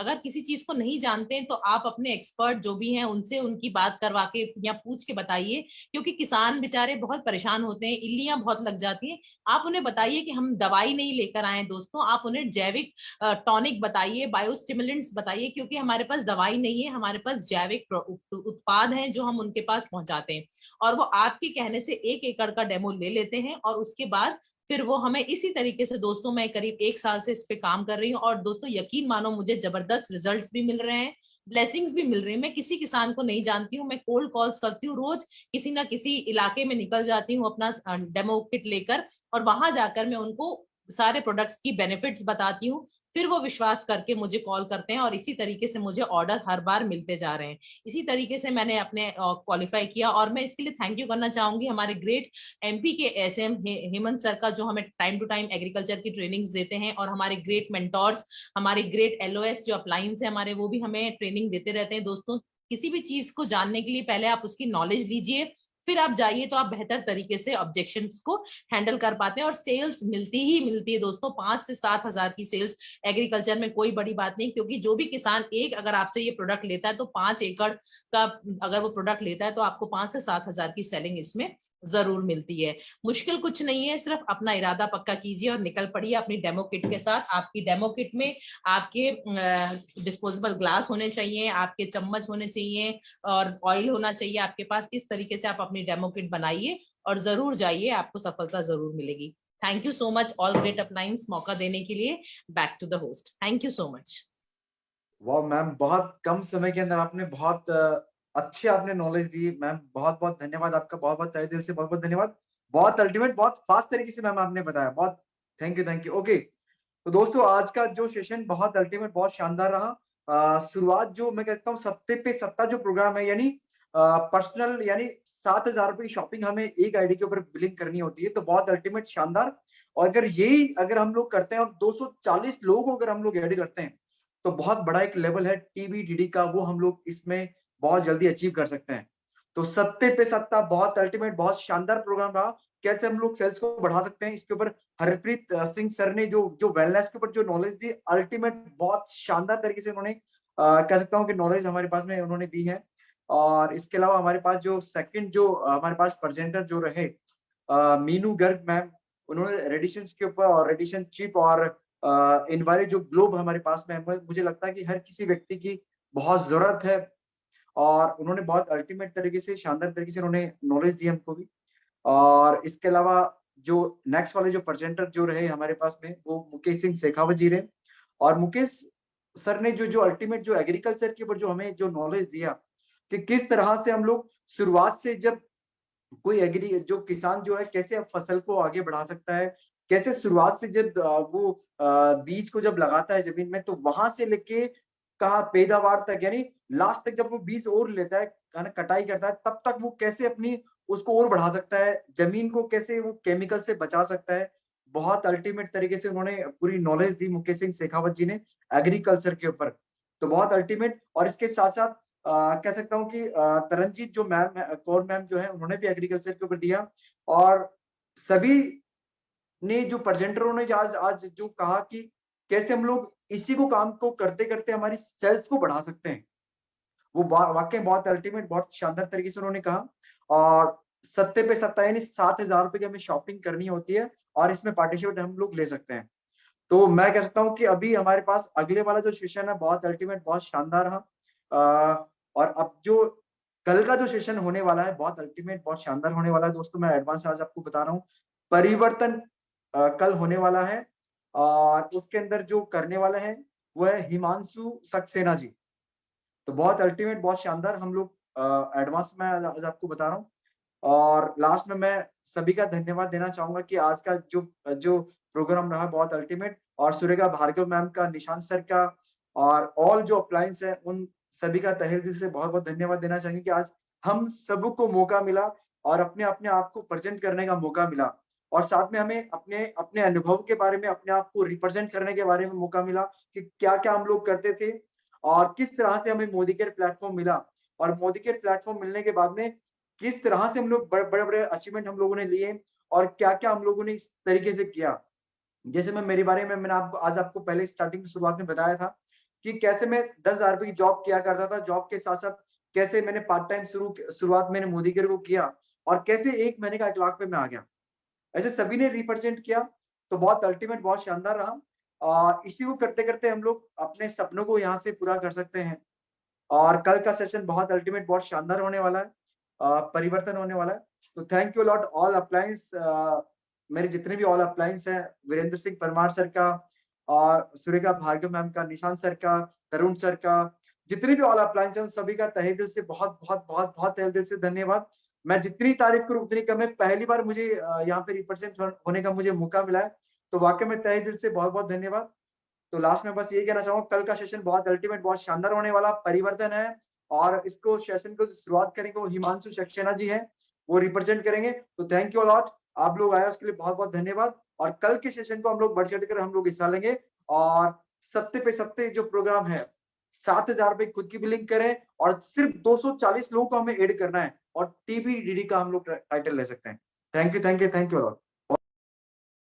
अगर किसी चीज को नहीं जानते हैं तो आप अपने एक्सपर्ट जो भी हैं उनसे उनकी बात करवा के या पूछ के बताइए, क्योंकि किसान बेचारे बहुत परेशान होते हैं, इल्लियां बहुत लग जाती हैं। आप उन्हें बताइए कि हम दवाई नहीं लेकर आए दोस्तों, आप उन्हें जैविक टॉनिक बताइए, बायोस्टिमुलेंट्स बताइए, क्योंकि हमारे पास दवाई नहीं है, हमारे पास जैविक उत्पाद हैं जो हम उनके पास पहुंचाते हैं। और वो आपके कहने से 1 एकड़ का डेमो ले लेते हैं और उसके बाद फिर वो हमें इसी तरीके से, दोस्तों मैं करीब 1 साल से इस पे काम कर रही हूँ और दोस्तों यकीन मानो मुझे जबरदस्त रिजल्ट्स भी मिल रहे हैं, ब्लेसिंग्स भी मिल रही है। मैं किसी किसान को नहीं जानती हूँ, मैं कोल्ड कॉल्स करती हूँ, रोज किसी ना किसी इलाके में निकल जाती हूँ अपना डेमो किट लेकर, और वहां जाकर मैं उनको सारे प्रोडक्ट्स की बेनिफिट्स बताती हूँ। फिर वो विश्वास करके मुझे कॉल करते हैं और इसी तरीके से मुझे ऑर्डर हर बार मिलते जा रहे हैं। इसी तरीके से मैंने अपने क्वालिफाई किया, और मैं इसके लिए थैंक यू करना चाहूंगी हमारे ग्रेट एमपी के एसएम हेमंत सर का, जो हमें टाइम टू टाइम एग्रीकल्चर की ट्रेनिंग्स देते हैं, और हमारे ग्रेट मेंटोर्स, हमारे ग्रेट एलओएस जो अपलायंस है हमारे, वो भी हमें ट्रेनिंग देते रहते हैं। दोस्तों किसी भी चीज को जानने के लिए पहले आप उसकी नॉलेज लीजिए, फिर आप जाइए तो आप बेहतर तरीके से ऑब्जेक्शंस को हैंडल कर पाते हैं। और सेल्स मिलती ही मिलती है दोस्तों, 5 से 7 हजार की सेल्स एग्रीकल्चर में कोई बड़ी बात नहीं, क्योंकि जो भी किसान एक अगर आपसे ये प्रोडक्ट लेता है तो 5 एकड़ का अगर वो प्रोडक्ट लेता है तो आपको 5 से 7 हजार की सेलिंग इसमें जरूर मिलती है। मुश्किल कुछ नहीं है, सिर्फ अपना इरादा पक्का कीजिए और निकल पड़िए अपनी डेमो किट के साथ। आपकी डेमो किट में आपके डिस्पोजेबल ग्लास होने चाहिए, आपके चम्मच होने चाहिए, और ऑयल होना चाहिए आपके पास। इस तरीके से आप अपनी डेमो किट बनाइए और जरूर जाइए, आपको सफलता जरूर मिलेगी। Thank you so much all great uplines मौका देने के लिए। Back to the host, thank you so much. वाह मैम, बहुत कम समय के अंदर आपने बहुत अच्छी आपने नॉलेज दी मैम, बहुत बहुत धन्यवाद आपका, बहुत बहुत तहे दिल से बहुत बहुत धन्यवाद। बहुत अल्टीमेट, बहुत फास्ट तरीके से मैम आपने बताया, बहुत thank you thank you. Okay, तो दोस्तों आज का जो सेशन बहुत अल्टीमेट, बहुत शानदार रहा। शुरुआत जो मैं कहता हूँ सप्ते पे सप्ताह जो प्रोग्राम है, यानी पर्सनल, यानी 7,000 रुपए की शॉपिंग हमें एक आईडी के ऊपर बिलिंग करनी होती है, तो बहुत अल्टीमेट शानदार। और अगर हम लोग करते हैं और 240 लोगों को अगर हम लोग ऐड करते हैं तो बहुत बड़ा एक लेवल है टीबीडीडी का, वो हम लोग इसमें बहुत जल्दी अचीव कर सकते हैं। तो सत्ते पे सत्ता, बहुत अल्टीमेट, बहुत शानदार प्रोग्राम रहा। कैसे हम लोग सेल्स को बढ़ा सकते हैं, इसके ऊपर हरप्रीत सिंह सर ने जो जो वेलनेस के ऊपर जो नॉलेज दी, अल्टीमेट बहुत शानदार तरीके से उन्होंने कह सकता हूँ कि नॉलेज हमारे पास में उन्होंने दी है। और इसके अलावा हमारे पास जो सेकंड जो हमारे पास प्रेजेंटर जो रहे मीनू गर्ग मैम, उन्होंने रेडिशन के ऊपर और रेडिशन चिप और इनवायरी जो ग्लोब हमारे पास में है, मुझे लगता है कि हर किसी व्यक्ति की बहुत जरूरत है। और उन्होंने बहुत अल्टीमेट तरीके से, शानदार तरीके से उन्होंने नॉलेज दी हमको भी। और इसके अलावा जो नेक्स्ट वाले जो प्रेजेंटर जो रहे हमारे पास में, वो मुकेश सिंह शेखावत जी रहे। और मुकेश सर ने जो जो अल्टीमेट जो एग्रीकल्चर के ऊपर जो हमें जो नॉलेज दिया कि किस तरह से हम लोग शुरुआत से, जब कोई एग्री जो किसान जो है कैसे फसल को आगे बढ़ा सकता है, कैसे शुरुआत से जब वो बीज को जब लगाता है जमीन में, तो वहां से लेके कहाँ पैदावार तक, यानी लास्ट तक जब वो बीज और लेता है, कटाई करता है, तब तक वो कैसे अपनी उसको और बढ़ा सकता है, जमीन को कैसे वो केमिकल से बचा सकता है, बहुत अल्टीमेट तरीके से उन्होंने पूरी नॉलेज दी मुकेश सिंह शेखावत जी ने एग्रीकल्चर के ऊपर, तो बहुत अल्टीमेट। और इसके साथ साथ कह सकता हूँ कि तरनजीत जो मैम है, कौर मैम जो है, उन्होंने भी एग्रीकल्चर के ऊपर दिया। और सभी ने जो प्रेजेंटरों ने आज आज जो कहा कि कैसे हम लोग इसी को काम को करते करते हमारी सेल्स को बढ़ा सकते हैं, वो वाकई बहुत अल्टीमेट, बहुत शानदार तरीके से उन्होंने कहा। और सत्ते पे सत्ता, यानी 7,000 रुपए की हमें शॉपिंग करनी होती है और इसमें पार्टिसिपेट हम लोग ले सकते हैं। तो मैं कह सकता हूँ कि अभी हमारे पास अगले वाला जो सेशन है बहुत अल्टीमेट, बहुत शानदार रहा। और अब जो कल का जो सेशन होने वाला है बहुत अल्टीमेट, बहुत शानदार होने वाला है दोस्तों। मैं एडवांस आज आपको बता रहा हूँ, परिवर्तन कल होने वाला है और उसके अंदर जो करने वाले हैं वो है हिमांशु सक्सेना जी। तो बहुत अल्टीमेट, बहुत शानदार हम लोग एडवांस में आज आपको बता रहा हूँ। और लास्ट में मैं सभी का धन्यवाद देना चाहूंगा कि आज का जो जो प्रोग्राम रहा बहुत अल्टीमेट, और सुरेखा भार्गव मैम का, निशांत सर का और ऑल जो अप्लायंस है उन सभी का तहे दिल से बहुत बहुत धन्यवाद देना चाहेंगे कि आज हम सबको मौका मिला और अपने अपने आप को प्रेजेंट करने का मौका मिला, और साथ में हमें अपने अपने अनुभव के बारे में, अपने आप को रिप्रेजेंट करने के बारे में मौका मिला कि क्या क्या हम लोग करते थे और किस तरह से हमें मोदी केयर प्लेटफॉर्म मिला। और मोदी केयर प्लेटफॉर्म मिलने के बाद में किस तरह से हम लोग बड़े बड़े अचीवमेंट हम लोगों ने लिए और क्या क्या हम लोगों ने इस तरीके से किया। जैसे मैं मेरे बारे में मैंने आपको आज आपको पहले स्टार्टिंग की शुरुआत में बताया था कि कैसे मैं 10,000 रुपए की जॉब किया करता था, जॉब के साथ साथ कैसे मैंने पार्ट टाइम शुरुआत मैंने मोदी केयर को किया और कैसे 1 महीने का 1 लाख पे मैं आ गया। ऐसे सभी ने रिप्रेजेंट किया, तो बहुत अल्टीमेट, बहुत शानदार रहा। और इसी को करते करते हम लोग अपने सपनों को यहाँ से पूरा कर सकते हैं। और कल का सेशन बहुत अल्टीमेट, बहुत शानदार होने वाला है, परिवर्तन होने वाला है। तो thank you lot all appliance, मेरे जितने भी ऑल अप्लायंस हैं, वीरेंद्र सिंह परमार सर का और सुरेखा भार्गव मैम का, निशांत सर का, तरुण सर का, जितने भी ऑल अप्लायंस हैं उन सभी का तहे दिल से बहुत बहुत बहुत बहुत तहे दिल से धन्यवाद। मैं जितनी तारीफ करूं उतनी कम है, पहली बार मुझे यहाँ पे रिप्रेजेंट होने का मुझे मौका मिला है, तो वाकई में तहे दिल से बहुत बहुत धन्यवाद। तो लास्ट में बस यही कहना चाहूंगा, कल का सेशन बहुत अल्टीमेट, बहुत शानदार होने वाला, परिवर्तन है। और इसको सेशन को शुरुआत करेंगे वो हिमांशु सक्सेना जी हैं, वो रिप्रेजेंट करेंगे। तो थैंक यू लॉट, आप लोग आए उसके लिए बहुत बहुत धन्यवाद। और कल के सेशन को हम लोग बढ़ चढ़ कर हम लोग हिस्सा लेंगे। और सत्ते पे सत्ते जो प्रोग्राम है, 7,000 रुपए खुद की बिलिंग करें और सिर्फ 240 लोगों को हमें ऐड करना है और टीबी डीडी का हम लोग टाइटल ले सकते हैं। Thank you, thank you, thank you lot.